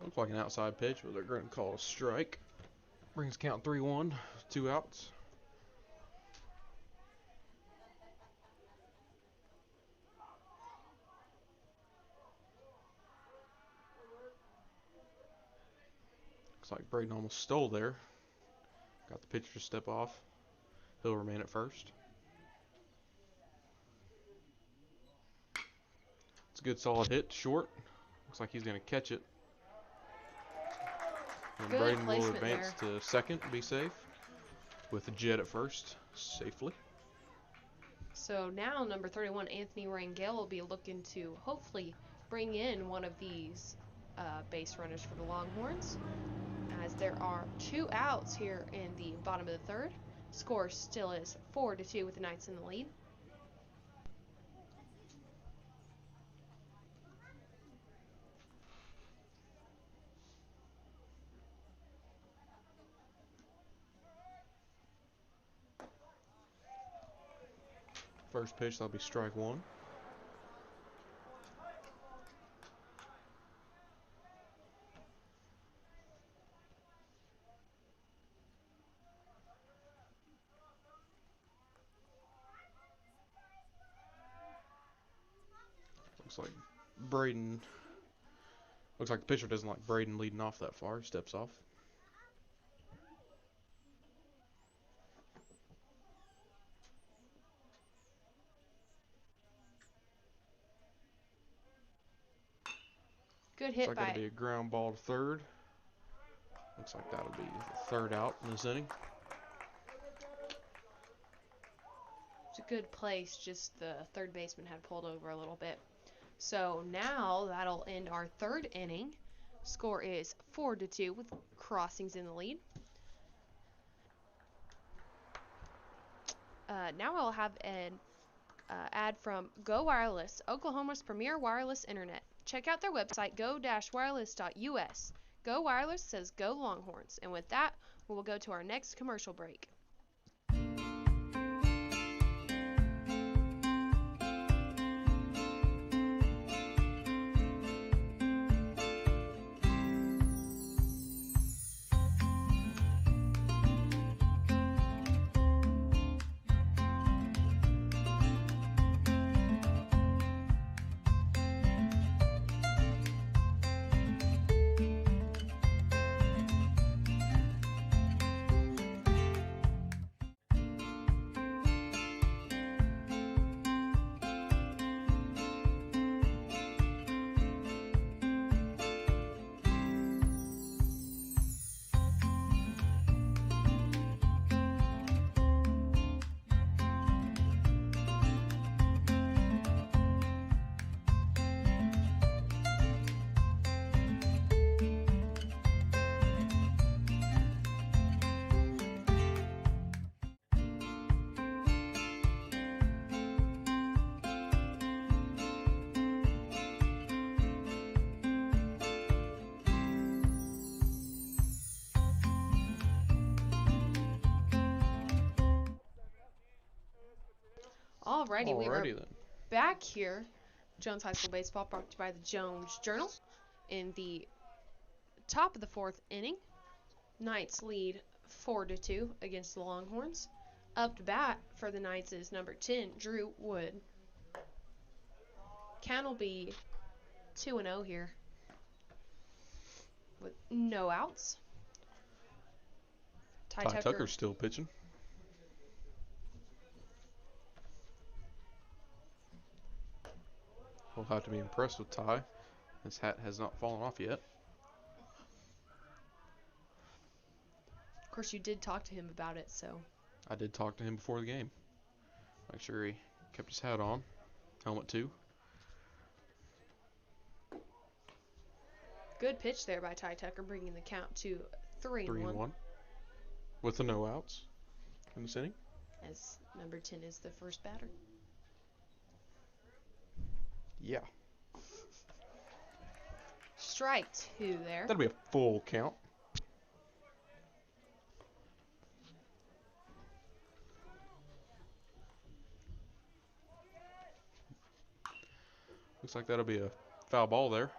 Looks like an outside pitch, but they're going to call a strike. Brings count 3-1, 2 outs. Looks like Braden almost stole there. Got the pitcher to step off. He'll remain at first. It's a good solid hit, short. Looks like he's going to catch it. And Good Braden will placement advance to second, be safe, with the Jet at first, safely. So now number 31, Anthony Rangel, will be looking to hopefully bring in one of these base runners for the Longhorns, as there are 2 outs here in the bottom of the third. Score still is 4-2 with the Knights in the lead. First pitch, that'll be strike 1. Looks like Braden. Looks like the pitcher doesn't like Braden leading off that far. Steps off. Good Looks hit like by that'll be a ground ball to third. Looks like that'll be the third out in this inning. It's a good place, just the third baseman had pulled over a little bit. So now that'll end our third inning. Score is 4-2 with Crossings in the lead. Now I'll have an ad from Go Wireless, Oklahoma's premier wireless internet. Check out their website, go-wireless.us. Go Wireless says go Longhorns. And with that, we will go to our next commercial break. Alrighty, we are Alrighty then. back here. Jones High School Baseball brought to you by the Jones Journal. In the top of the fourth inning, Knights lead 4-2 against the Longhorns. Up to bat for the Knights is number 10, Drew Wood. Count will be 2-0 here with no outs. Ty Tucker's still pitching. We'll have to be impressed with Ty. His hat has not fallen off yet. Of course, you did talk to him about it, so. I did talk to him before the game. Make sure he kept his hat on. Helmet too. Good pitch there by Ty Tucker, bringing the count to 3-1. With the no outs in this inning. As number 10 is the first batter. Yeah. Strike two there. That'll be a full count. Looks like that'll be a foul ball there.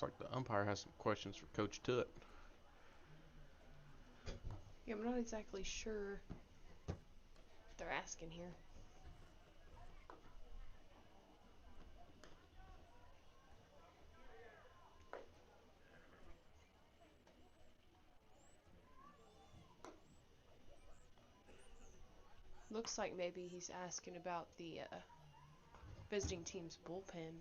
Looks like the umpire has some questions for Coach Tutt. Yeah, I'm not exactly sure what they're asking here. Looks like maybe he's asking about the visiting team's bullpen.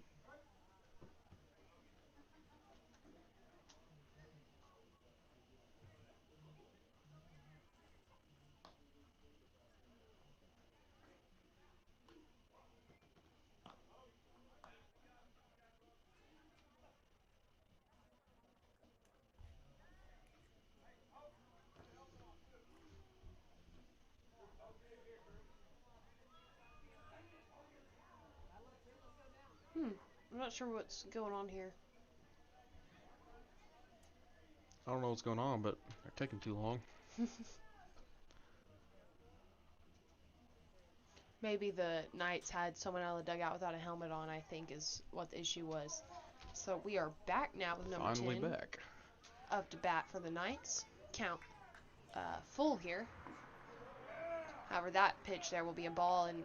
I'm not sure what's going on here. I don't know what's going on, but they're taking too long. Maybe the Knights had someone out of the dugout without a helmet on, I think is what the issue was. So we are back now with number Finally 10 back. up to bat for the Knights. Count full here. However, that pitch there will be a ball, and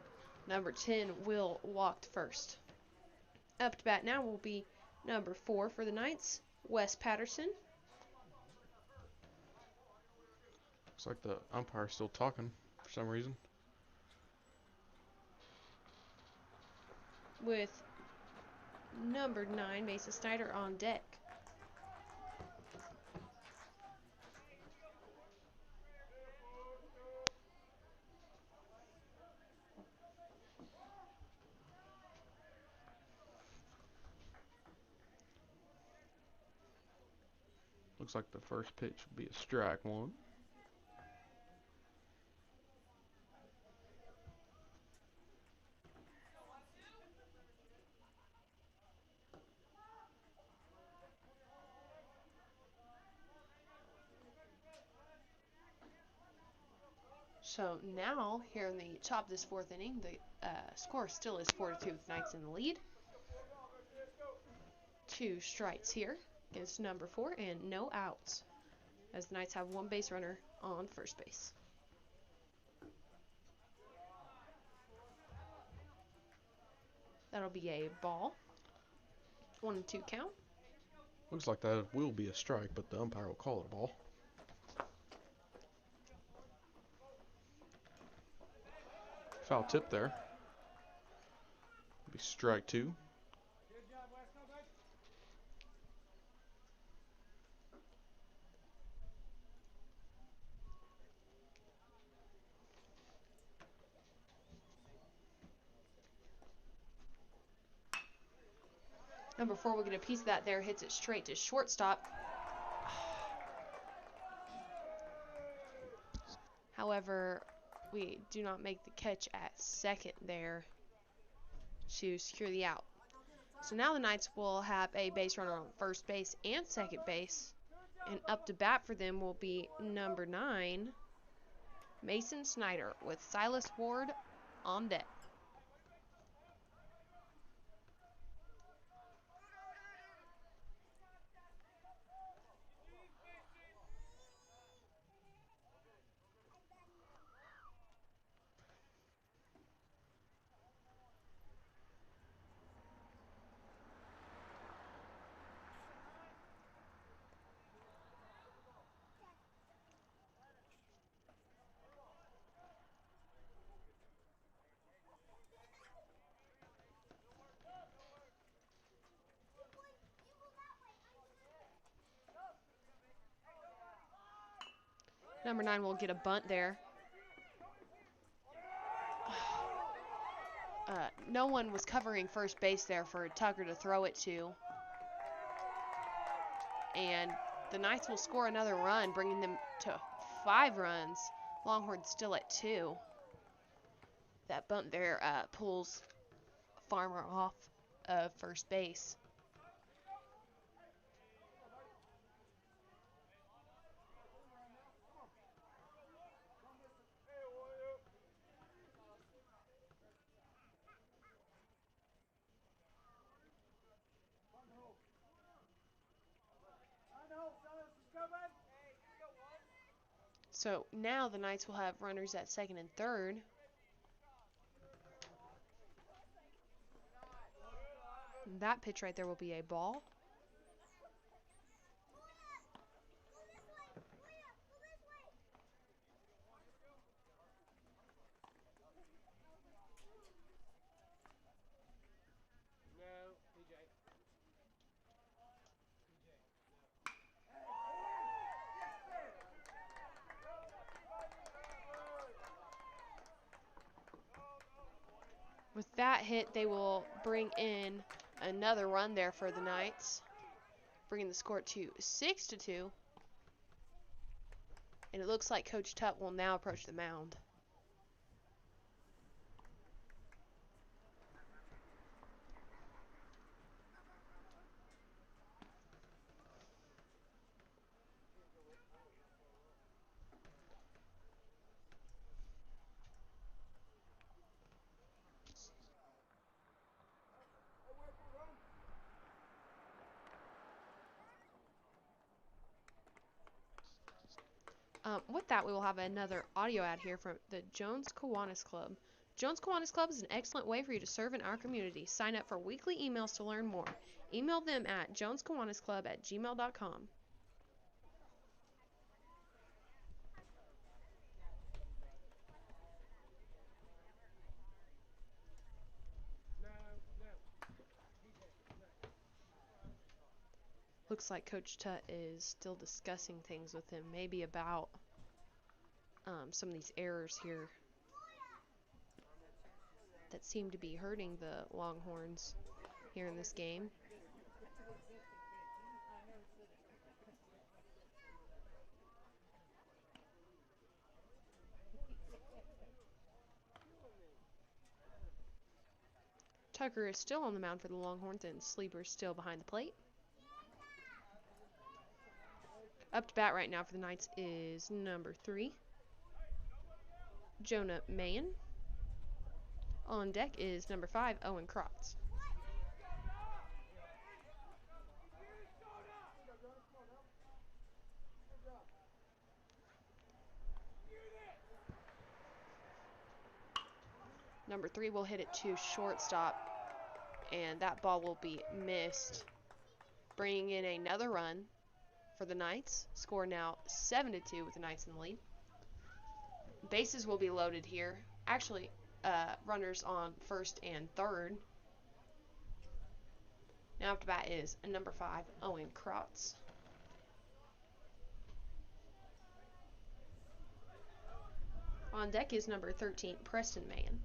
number 10 will walk to first. Up to bat now will be number 4 for the Knights, Wes Patterson. Looks like the umpire's still talking for some reason. With number 9, Mason Snyder, on deck. Looks like the first pitch will be a strike one. So now, here in the top of this fourth inning, the score still is 4-2 with Knights in the lead. 2 strikes here against number 4 and no outs, as the Knights have one base runner on first base. That'll be a ball. 1-2 count. Looks like that will be a strike, but the umpire will call it a ball. Foul tip there. Be strike 2. Number 4 will get a piece of that there, hits it straight to shortstop. However, we do not make the catch at second there to secure the out. So now the Knights will have a base runner on first base and second base. And up to bat for them will be number 9, Mason Snyder, with Silas Ward on deck. Number 9 will get a bunt there. No one was covering first base there for Tucker to throw it to. And the Knights will score another run, bringing them to 5 runs. Longhorns still at 2. That bunt there pulls Farmer off of first base. So now the Knights will have runners at second and third. And that pitch right there will be a ball. With that hit, they will bring in another run there for the Knights, bringing the score to 6-2. And it looks like Coach Tutt will now approach the mound. With that, we will have another audio ad here from the Jones Kiwanis Club. Jones Kiwanis Club is an excellent way for you to serve in our community. Sign up for weekly emails to learn more. Email them at joneskiwanisclub@gmail.com. Looks like Coach Tutt is still discussing things with him, maybe about some of these errors here that seem to be hurting the Longhorns here in this game. Tucker is still on the mound for the Longhorns, and Sleeper's still behind the plate. Up to bat right now for the Knights is number 3, Jonah Mayen. On deck is number 5, Owen Krotz. Number 3 will hit it to shortstop, and that ball will be missed, bringing in another run for the Knights. Score now 7-2 with the Knights in the lead. Bases will be loaded here. Actually, runners on first and third. Now up to bat is number 5, Owen Krotz. On deck is number 13, Preston Mayen.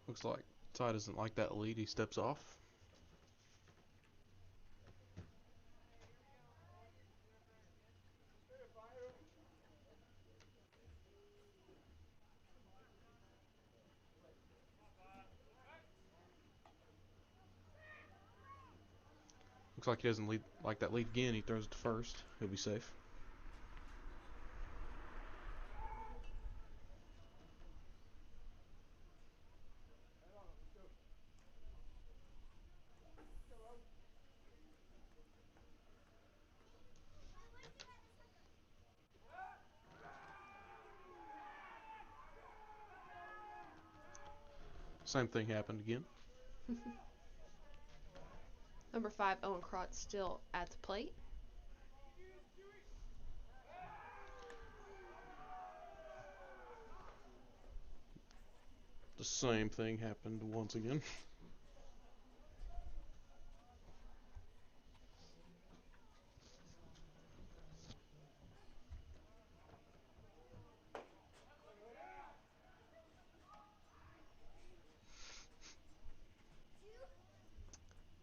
Looks like Ty doesn't like that lead. He steps off. Looks like he doesn't like that lead again. He throws it to first. He'll be safe. Same thing happened again. Number 5, Owen Krotz still at the plate. The same thing happened once again.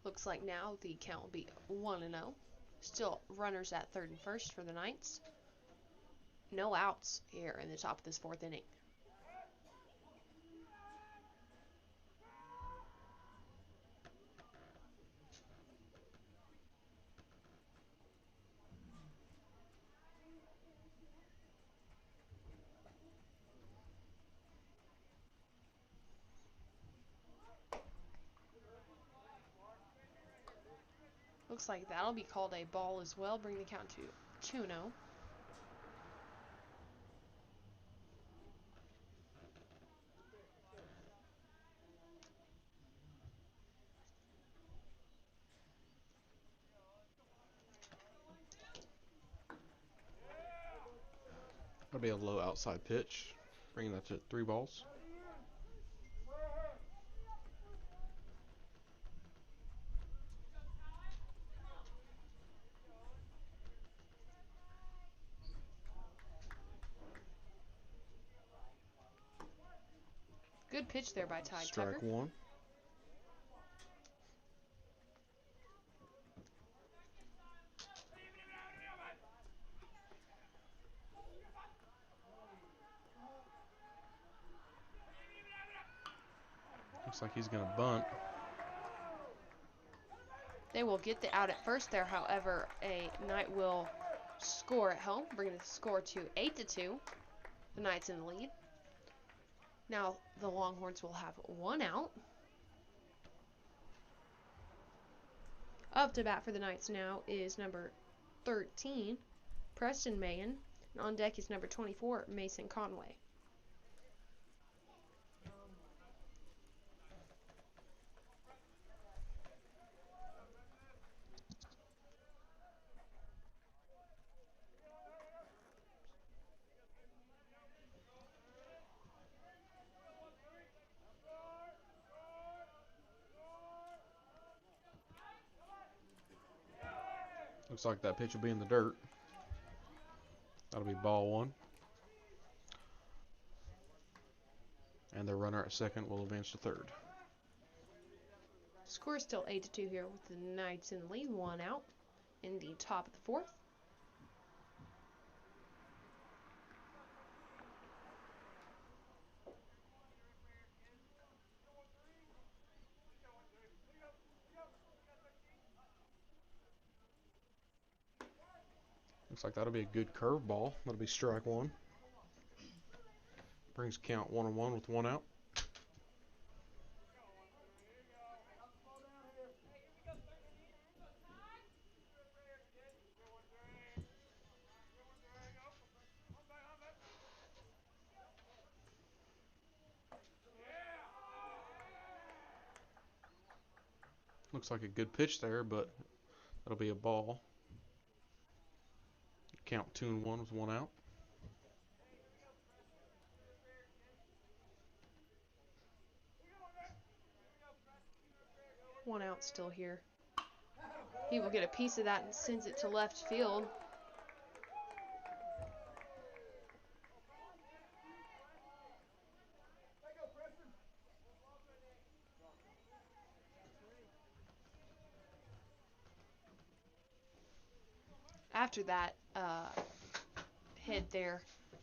Looks like now the count will be 1-0. Still runners at third and first for the Knights. No outs here in the top of this fourth inning. Looks like that'll be called a ball as well, bringing the count to 2-0. That'll be a low outside pitch, bringing that to 3 balls. Good pitch there by Ty Strike Tucker. 1. Looks like he's going to bunt. They will get the out at first there. However, a Knight will score at home, bringing the score to 8-2. The Knights in the lead. Now the Longhorns will have 1 out. Up to bat for the Knights now is number 13, Preston Mayen. And on deck is number 24, Mason Conway. Looks like that pitch will be in the dirt. That'll be ball 1. And the runner at second will advance to third. Score is still 8-2 here with the Knights in the lead, 1 out in the top of the fourth. Looks like that'll be a good curveball. That'll be strike 1. Brings count 1-1 with 1 out. Looks like a good pitch there, but that'll be a ball. Count 2-1 with 1 out. One out still here. He will get a piece of that and sends it to left field. After that hit there,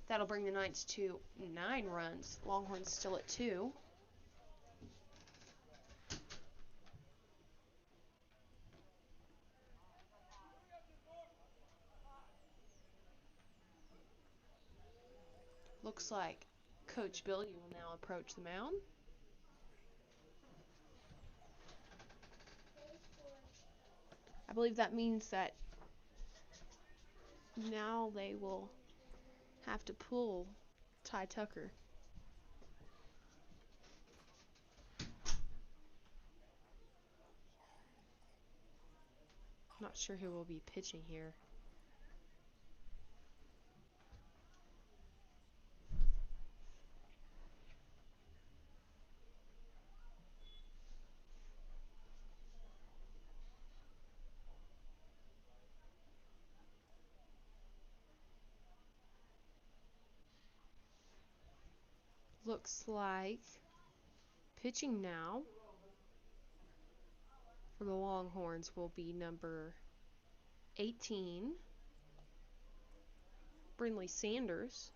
that'll bring the Knights to 9 runs. Longhorns still at 2. Looks like Coach Billy will now approach the mound. I believe that means that now they will have to pull Ty Tucker. Not sure who will be pitching here. Looks like pitching now for the Longhorns will be number 18, Brinley Sanders.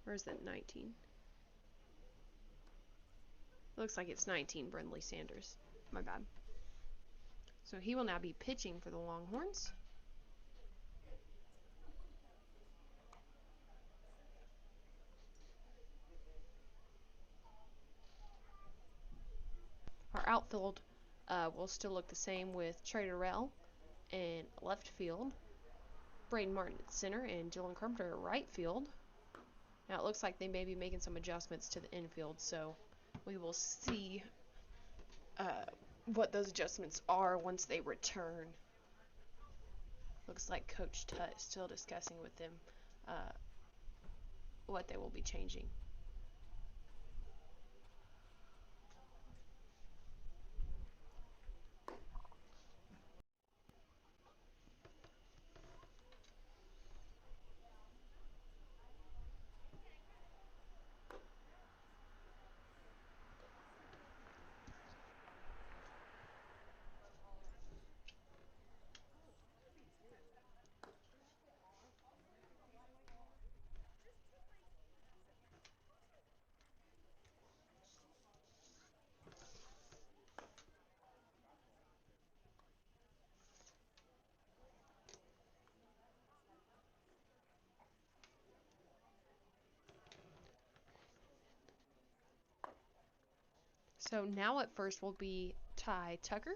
Or is that 19? Looks like it's 19, Brinley Sanders. My bad. So he will now be pitching for the Longhorns. Our outfield will still look the same with Trey Durrell in left field, Braden Martin at center, and Dylan Carpenter at right field. Now it looks like they may be making some adjustments to the infield, so we will see what those adjustments are once they return. Looks like Coach Tutt is still discussing with them what they will be changing. So now at first will be Ty Tucker.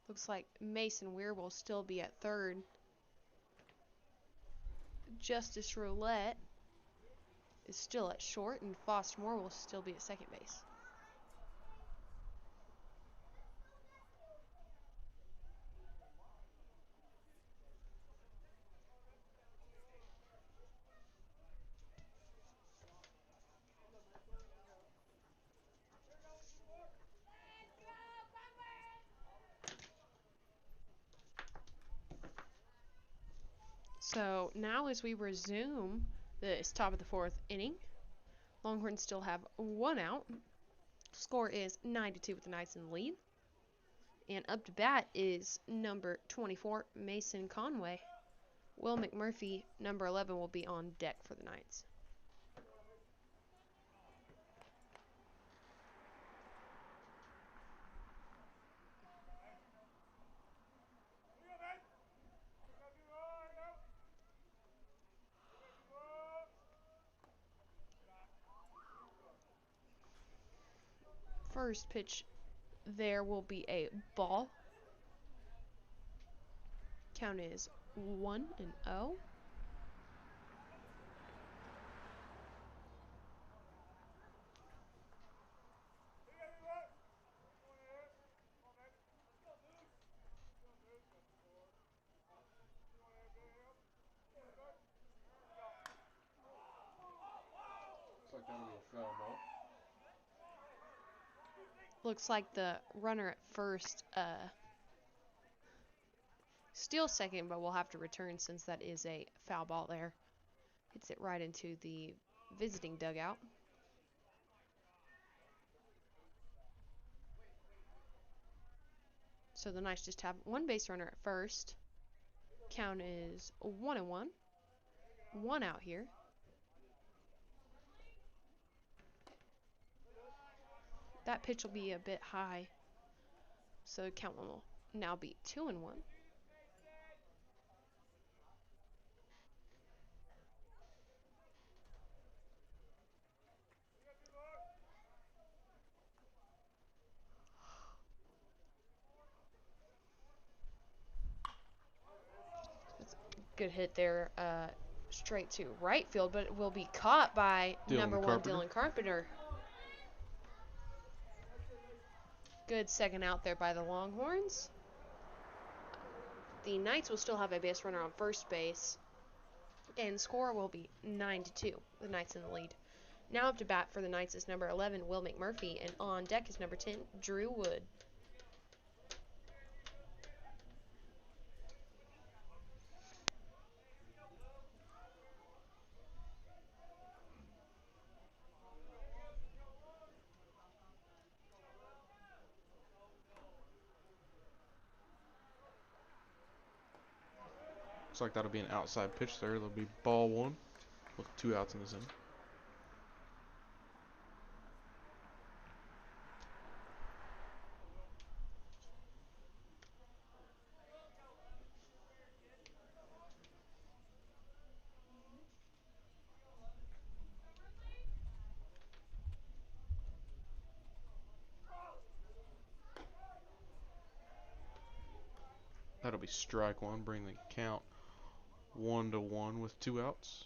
Looks like Mason Weir will still be at third. Justice Roulette is still at short, and Foster Moore will still be at second base. So now as we resume this top of the fourth inning, Longhorns still have one out. Score is 9-2 with the Knights in the lead. And up to bat is number 24, Mason Conway. Will McMurphy, number 11, will be on deck for the Knights. First pitch there will be a ball. Count is 1-0. Looks like that'll be a foul ball. Looks like the runner at first steals second, but will have to return since that is a foul ball there. Hits it right into the visiting dugout. So the Knights just have one base runner at first. Count is 1-1. One out here. That pitch will be a bit high, so count will now be 2-1. That's a good hit there, straight to right field, but it will be caught by number 1, Dylan Carpenter. Good second out there by the Longhorns. The Knights will still have a base runner on first base, and score will be 9-2. The Knights in the lead. Now up to bat for the Knights is number 11, Will McMurphy, and on deck is number 10, Drew Wood. Looks like that'll be an outside pitch there. There'll be ball one with 2 outs in this inning. That'll be strike one, bring the count 1-1 with 2 outs.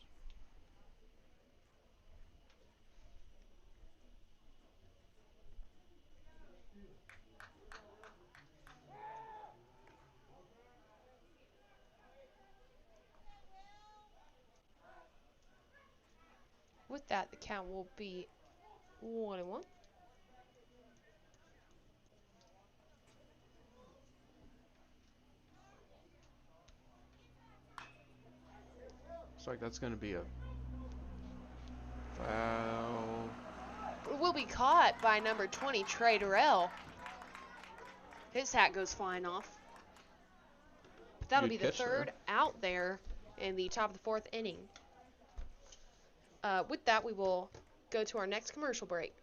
With that, the count will be 1-1. Looks like that's going to be a foul. Will be caught by number 20, Trey Durrell. His hat goes flying off. But that'll be the third out there in the top of the 4th inning. With that, we will go to our next commercial break.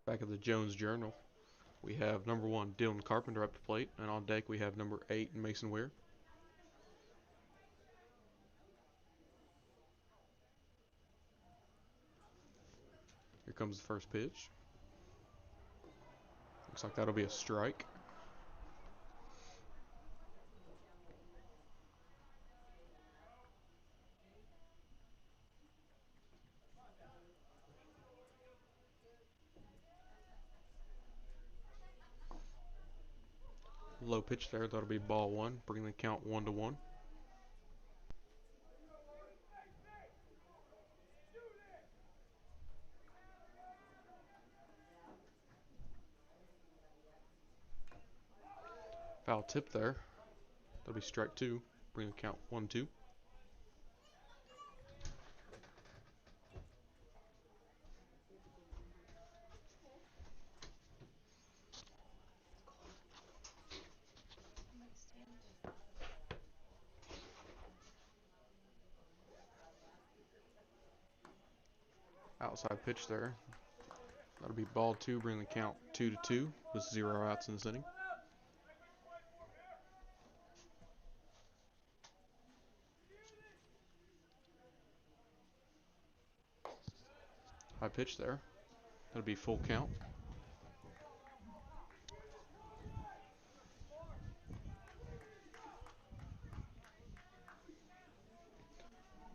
Back of the Jones Journal, we have number 1, Dylan Carpenter up to plate, and on deck we have number 8, Mason Weir. Here comes the first pitch. Looks like that'll be a strike. Low pitch there, that'll be ball one, bringing the count 1-1. Foul tip there. That'll be strike two, bringing the count 1-2. Outside pitch there. That'll be ball two, bring the count 2-2 with 0 outs in this inning. High pitch there. That'll be full count.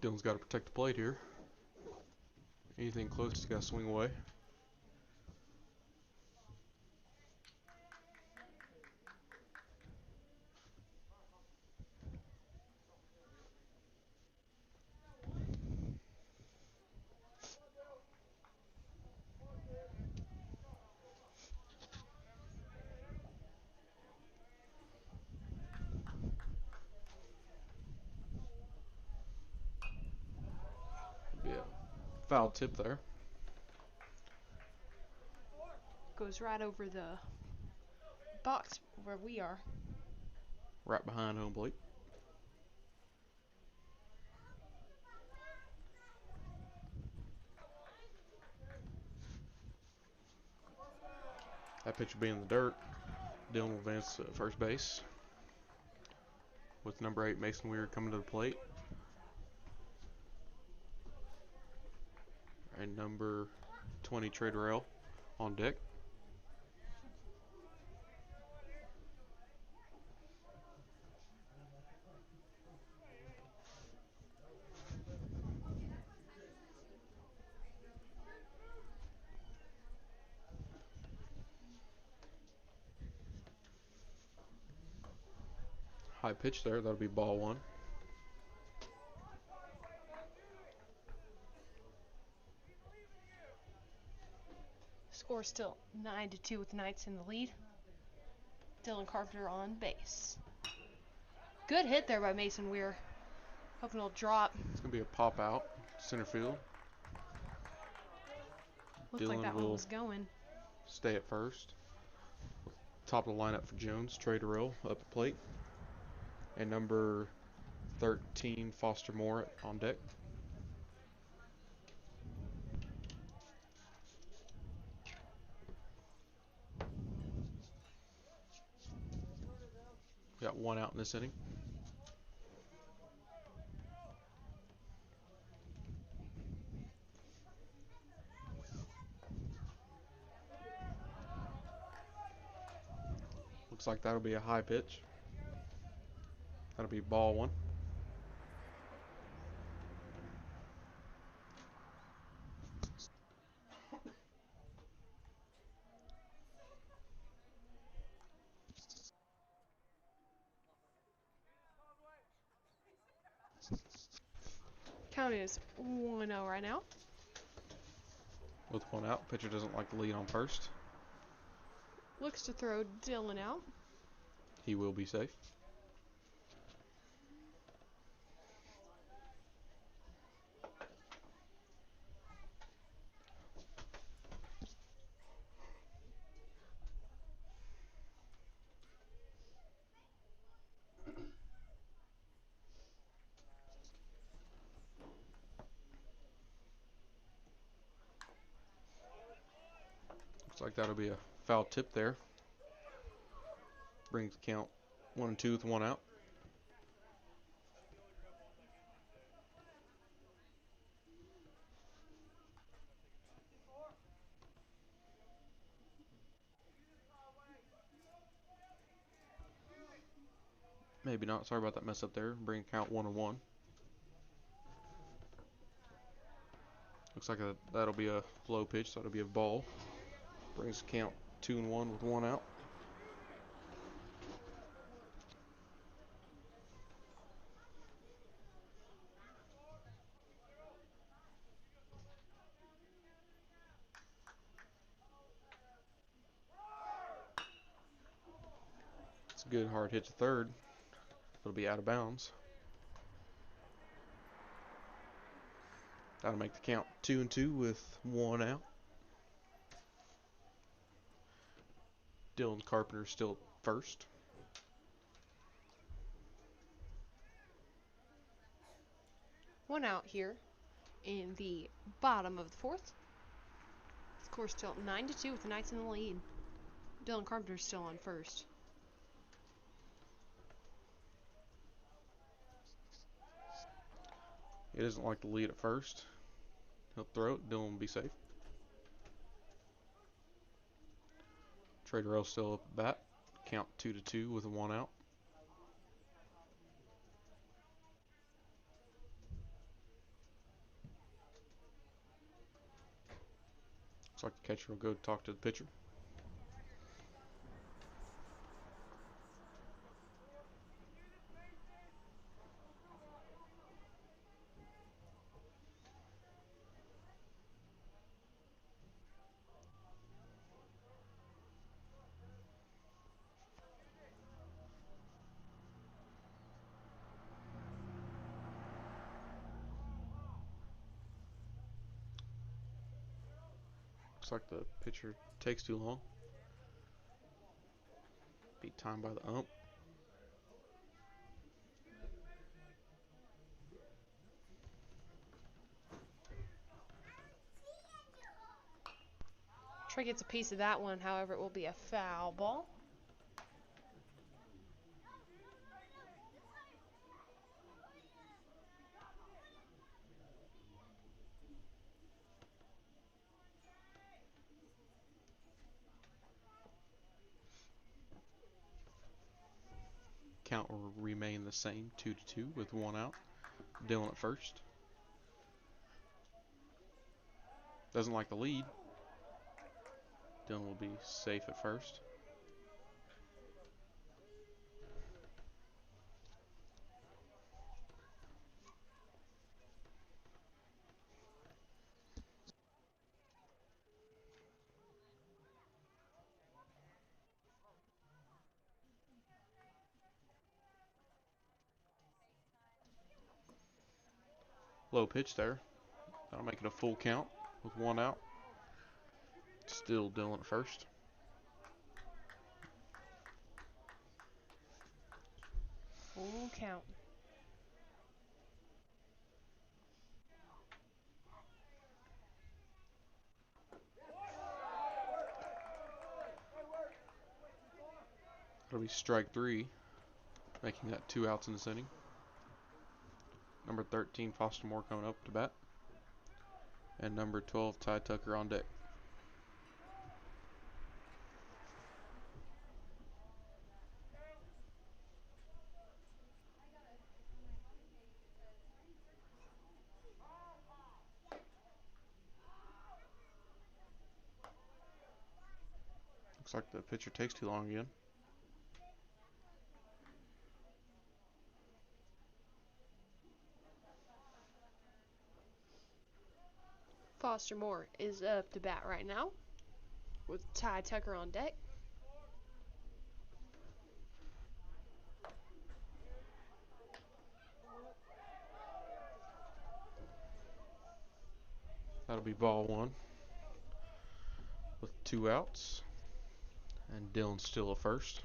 Dylan's got to protect the plate here. Anything close, he's got to swing away. Yeah, foul tip there. Goes right over the box where we are. Right behind home plate. That pitch will be in the dirt. Dylan will advance to first base with number 8 Mason Weir coming to the plate. And number 20 Trey Durrell on deck. High pitch there. That'll be ball one. Score still 9-2 with the Knights in the lead. Dylan Carpenter on base. Good hit there by Mason Weir. Hoping it'll drop. It's going to be a pop out. Center field. Looked Dylan like that one will was going. stay at first. Top of the lineup for Jones. Trey Durrell up at plate. And number 13 Foster Moore on deck. We got 1 out in this inning. Looks like that'll be a high pitch. That'll be ball one. Count is 1-0 right now. With 1 out, pitcher doesn't like the lead on first. Looks to throw Dylan out. He will be safe. Looks like that'll be a foul tip there. Brings the count 1-2 with 1 out. Maybe not. Sorry about that mess up there. Bring count 1-1. Looks like that'll be a low pitch, so that'll be a ball. Brings the count 2-1 with 1 out. It's a good hard hit to third. It'll be out of bounds. That'll make the count 2-2 with 1 out. Dylan Carpenter still at first. One out here. in the bottom of the fourth. Score still 9-2 with the Knights in the lead. Dylan Carpenter's still on first. He doesn't like the lead at first. He'll throw it. Dylan will be safe. Trader L still up at bat. Count 2-2 with a 1 out. Looks like the catcher will go talk to the pitcher. Looks like the pitcher takes too long. Be timed by the ump. Trey gets a piece of that one, however, it will be a foul ball. Count will remain the same, 2-2 with 1 out. Dylan at first. Doesn't like the lead. Dylan will be safe at first. Low pitch there. That'll make it a full count with 1 out. Still Dylan at first. Full count. That'll be strike 3, making that 2 outs in this inning. Number 13, Foster Moore coming up to bat. And number 12, Ty Tucker on deck. Looks like the pitcher takes too long again. Foster Moore is up to bat right now with Ty Tucker on deck. That'll be ball 1 with 2 outs. And Dylan's still at first.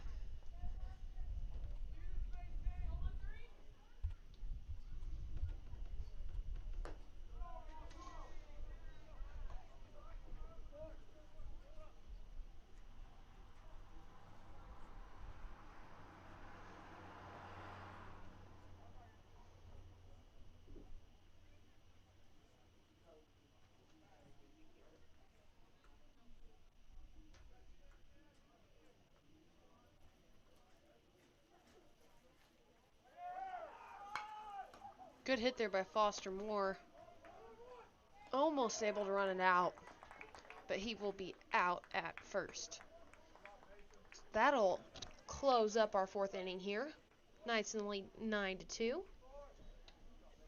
Good hit there by Foster Moore. Almost able to run it out, but he will be out at first. That'll close up our fourth inning here. Knights in the lead 9-2.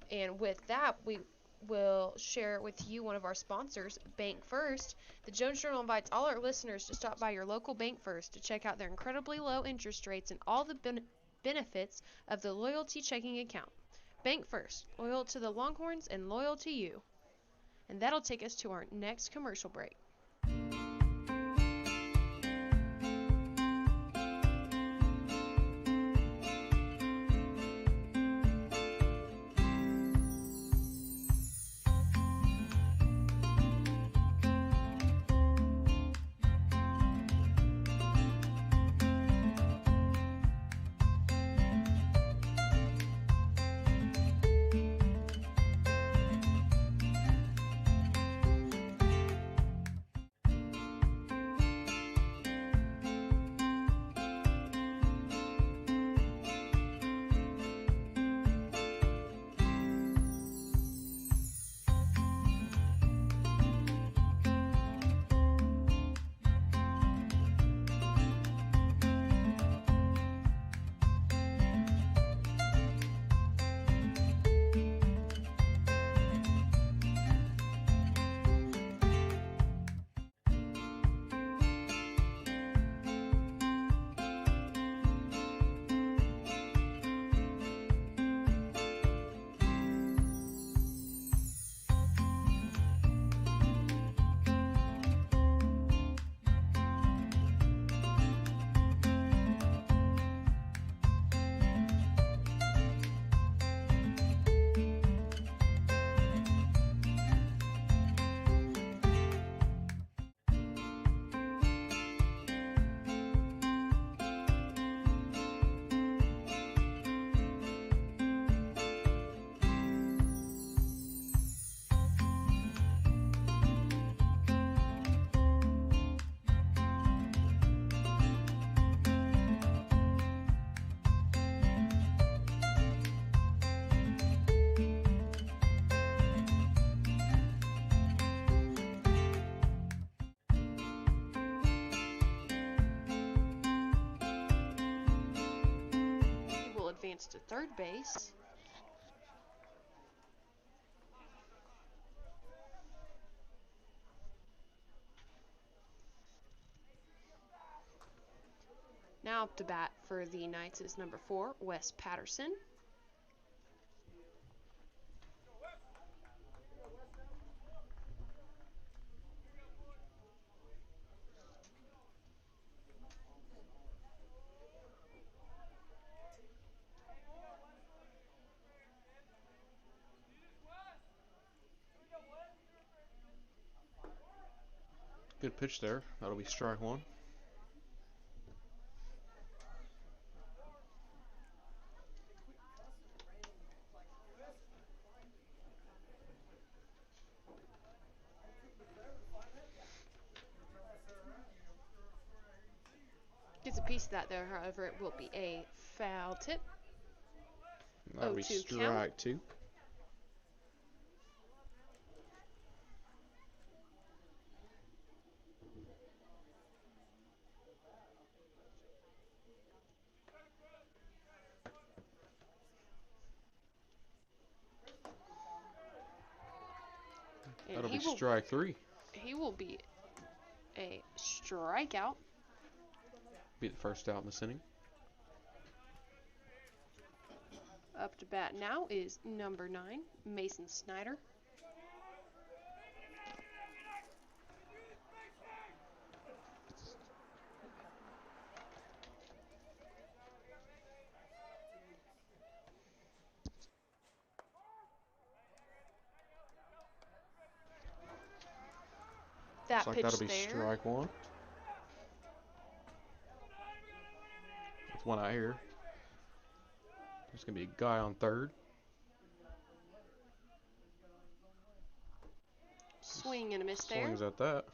And with that, we will share with you one of our sponsors, Bank First. The Jones Journal invites all our listeners to stop by your local Bank First to check out their incredibly low interest rates and all the benefits of the loyalty checking account. Bank First, loyal to the Longhorns and loyal to you. And that'll take us to our next commercial break. gets to third base. Now up to bat for the Knights is number 4, Wes Patterson. Good pitch there. That'll be strike one. Gets a piece of that there, however, it will be a foul tip. That'll be 0-2 count. strike two. And That'll be strike three. He will be a strikeout. Be the first out in this inning. Up to bat now is number 9, Mason Snyder. That Looks like pitch that'll be there. strike one. With one out here. There's going to be a guy on third. Swing and a miss there. Swings at that.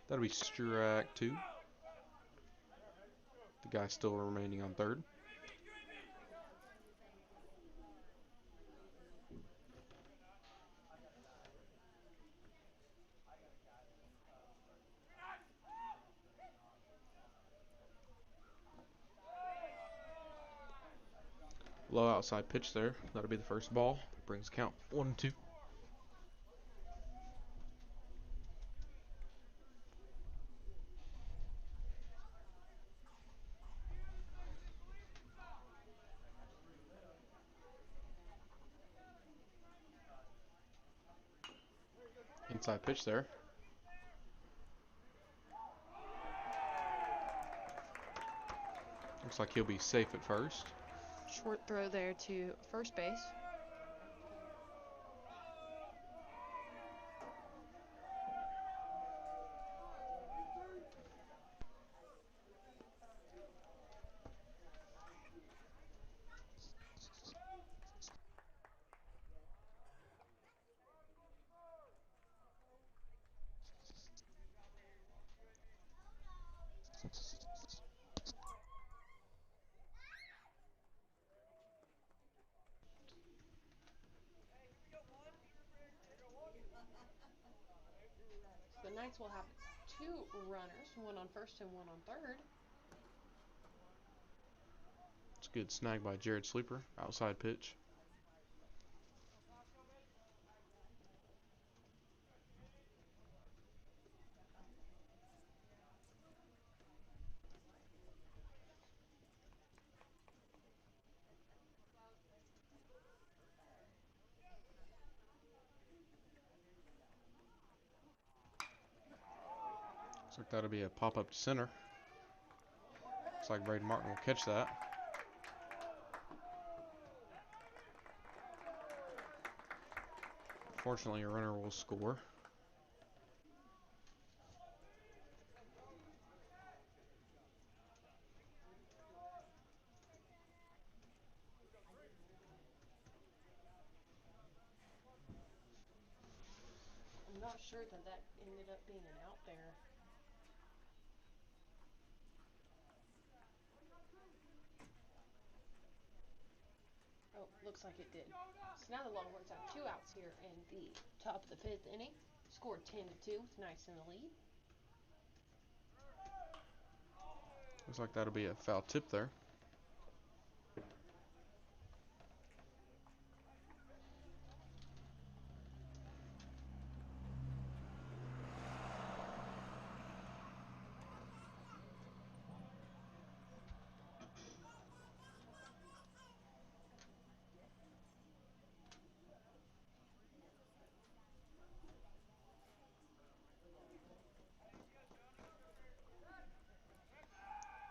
That'll be strike two. The guy still remaining on third. Low outside pitch there. That'll be the first ball. Brings count 1-2. Inside pitch there. Looks like he'll be safe at first. Short throw there to first base. The Knights will have 2 runners, one on first and one on third. It's a good snag by Jared Sleeper. Outside pitch. Looks like that'll be a pop-up to center. Looks like Braden Martin will catch that. Fortunately, a runner will score. I'm not sure that ended up being an out there. Oh, looks like it did. So now the Longhorns have 2 outs here in the top of the 5th inning. Scored 10-2 with Knights in the lead. Looks like that'll be a foul tip there.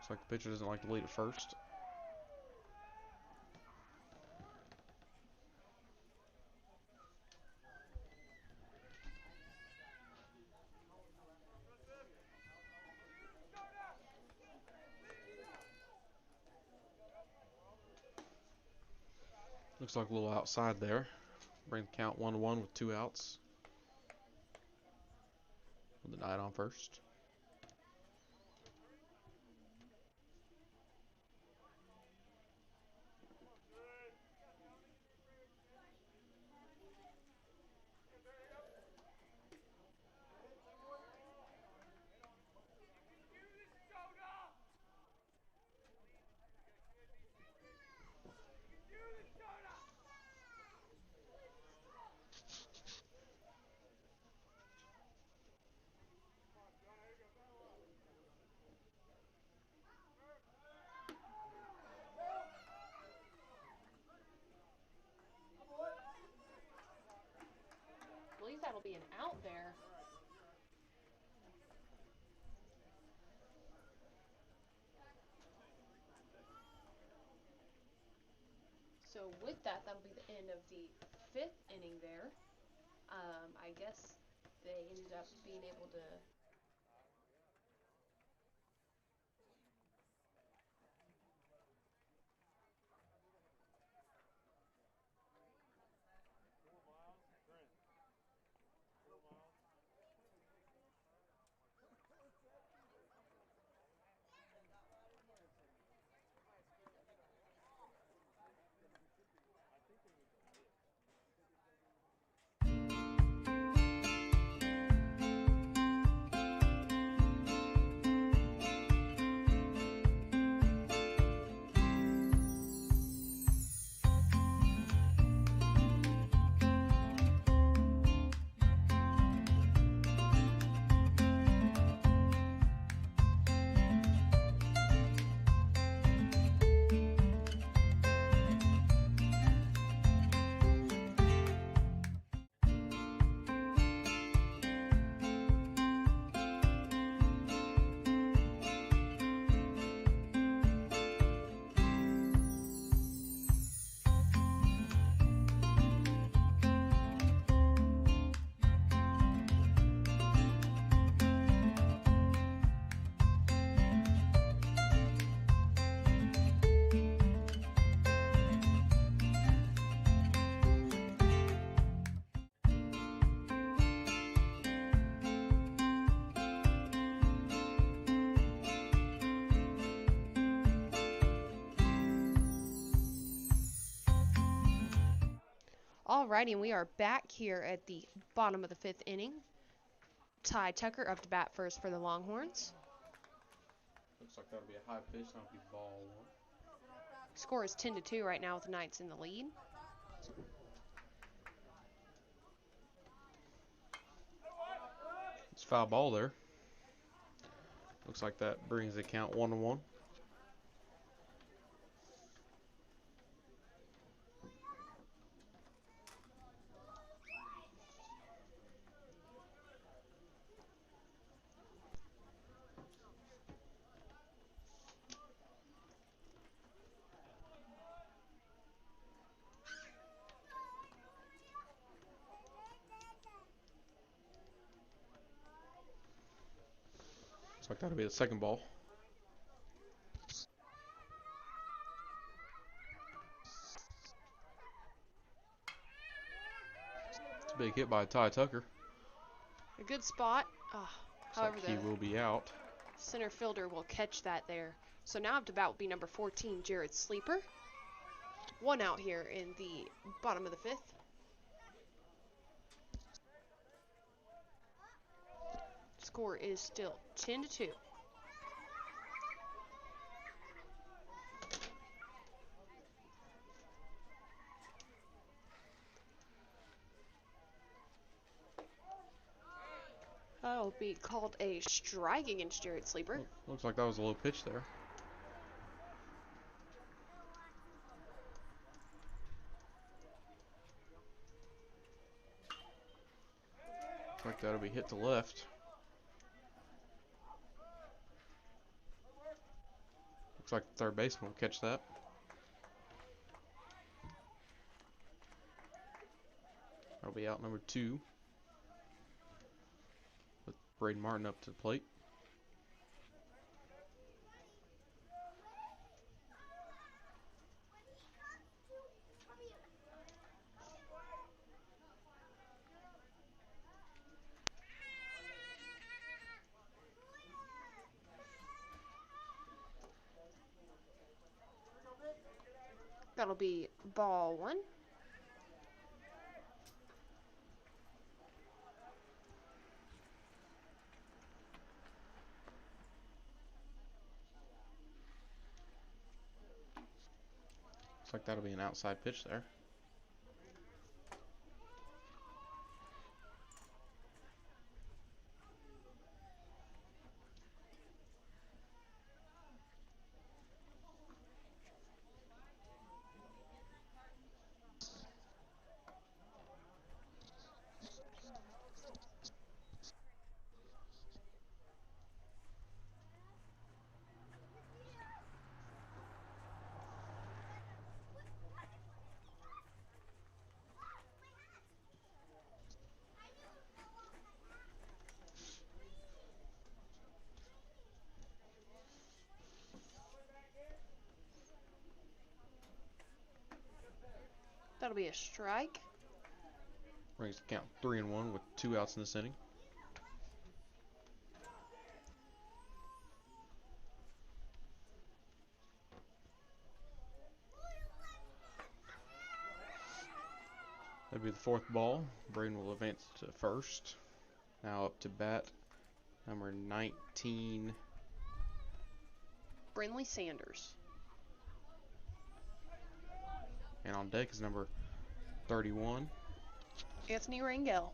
Looks like the pitcher doesn't like to lead at first. Looks like a little outside there. Bring the count 1-1 with 2 outs. With the Knight on first. I believe that'll be an out there. So with that, that'll be the end of the 5th inning there. I guess they ended up being able to. Alrighty, and we are back here at the bottom of the 5th inning. Ty Tucker up to bat first for the Longhorns. Looks like that'll be a high pitch. That'll be ball 1. Score is 10-2 right now with the Knights in the lead. It's foul ball there. Looks like that brings the count 1-1. Looks like that'll be the second ball. It's a big hit by Ty Tucker. A good spot. However, Looks like he will be out. center fielder will catch that there. So now up to bat will be number 14, Jared Sleeper. 1 out here in the bottom of the 5th. Score is still 10-2. That'll be called a strike against Jared Sleeper. Looks like that was a low pitch there. Looks like that'll be hit to left. Looks like the third baseman will catch that. That'll be out number 2. With Braden Martin up to the plate. That'll be ball 1. Looks like that'll be an outside pitch there. That'll be a strike. Brings the count 3-1 with 2 outs in this inning. That'll be the 4th ball. Braden will advance to first. Now up to bat, number 19. Brinley Sanders. And on deck is number 31. Anthony Rangel.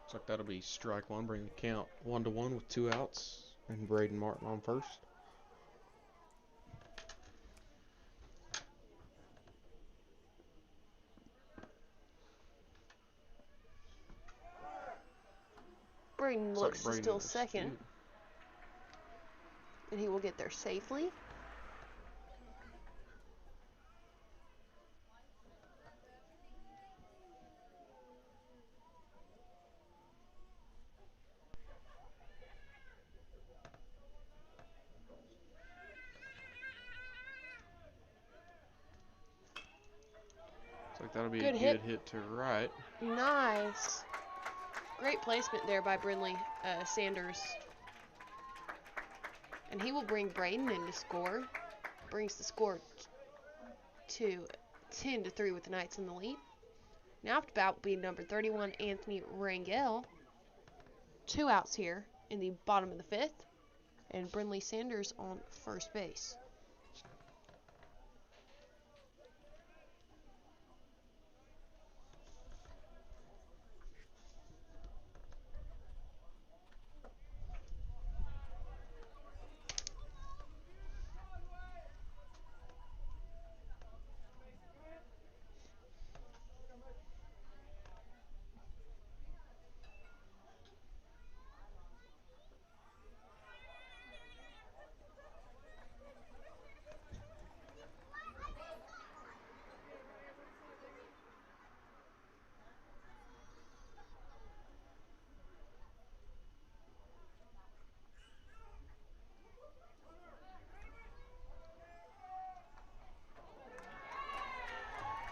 Looks like that'll be strike 1, bring the count 1-1 with 2 outs. And Braden Martin on first. Braden looks to Braden still is second. good. And he will get there safely. Looks like that'll be Good a hit. good hit to right. Nice. Great placement there by Brinley Sanders. And he will bring Braden in to score. Brings the score to 10-3 with the Knights in the lead. Now up to bat will be number 31, Anthony Rangel. 2 outs here in the bottom of the 5th. And Brinley Sanders on first base.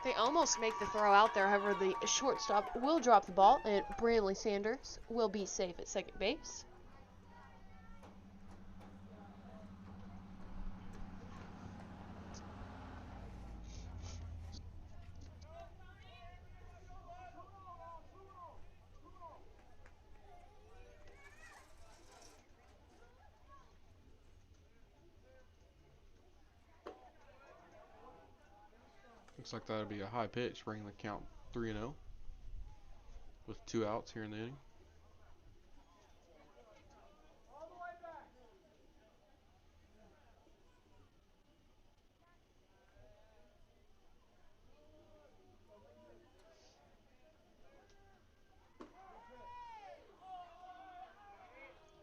They almost make the throw out there. However, the shortstop will drop the ball, and Brinley Sanders will be safe at second base. Looks like that'll be a high pitch, bringing the count 3-0 with 2 outs here in the inning.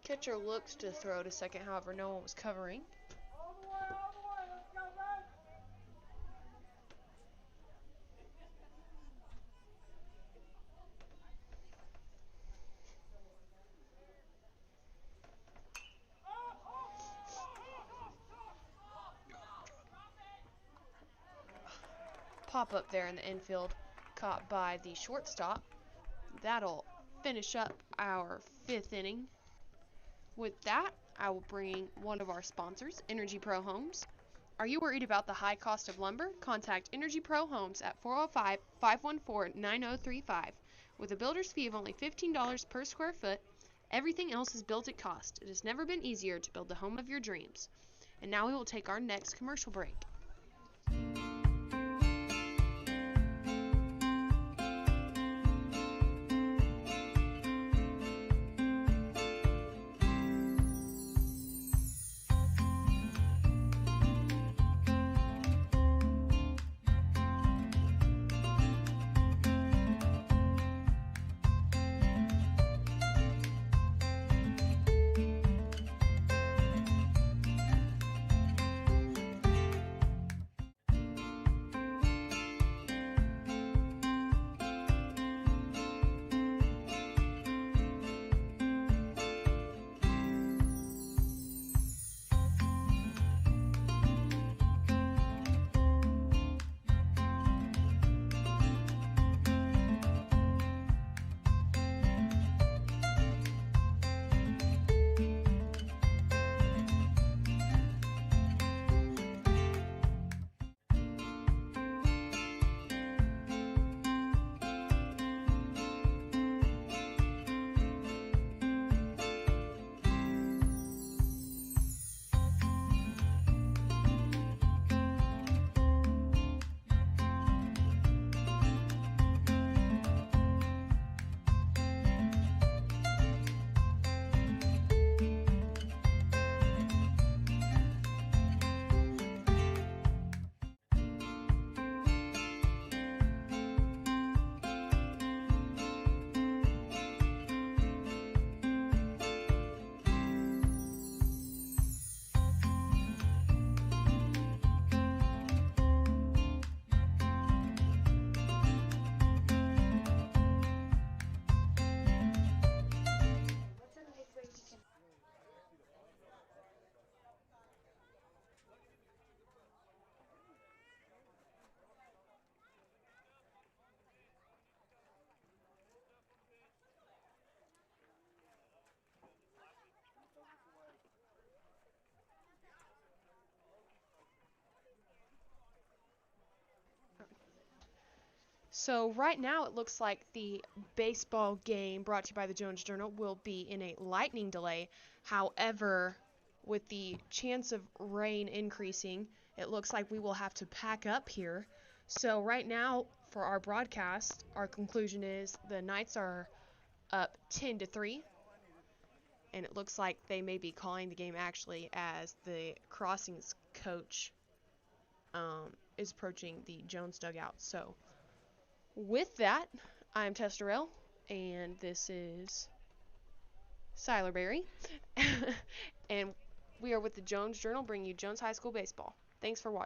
Catcher looks to throw to second, however, no one was covering. Pop up there in the infield, caught by the shortstop. That'll finish up our 5th inning. With that, I will bring one of our sponsors, Energy Pro Homes. Are you worried about the high cost of lumber? Contact Energy Pro Homes at 405-514-9035. With a builder's fee of only $15 per square foot, everything else is built at cost. It has never been easier to build the home of your dreams. And now we will take our next commercial break. So right now it looks like the baseball game brought to you by the Jones Journal will be in a lightning delay. However, with the chance of rain increasing, it looks like we will have to pack up here. So right now for our broadcast, our conclusion is the Knights are up 10-3, and it looks like they may be calling the game actually as the Crossings coach is approaching the Jones dugout. So with that, I'm Tess Durrell, and this is Siler Berry, and we are with the Jones Journal bringing you Jones High School Baseball. Thanks for watching.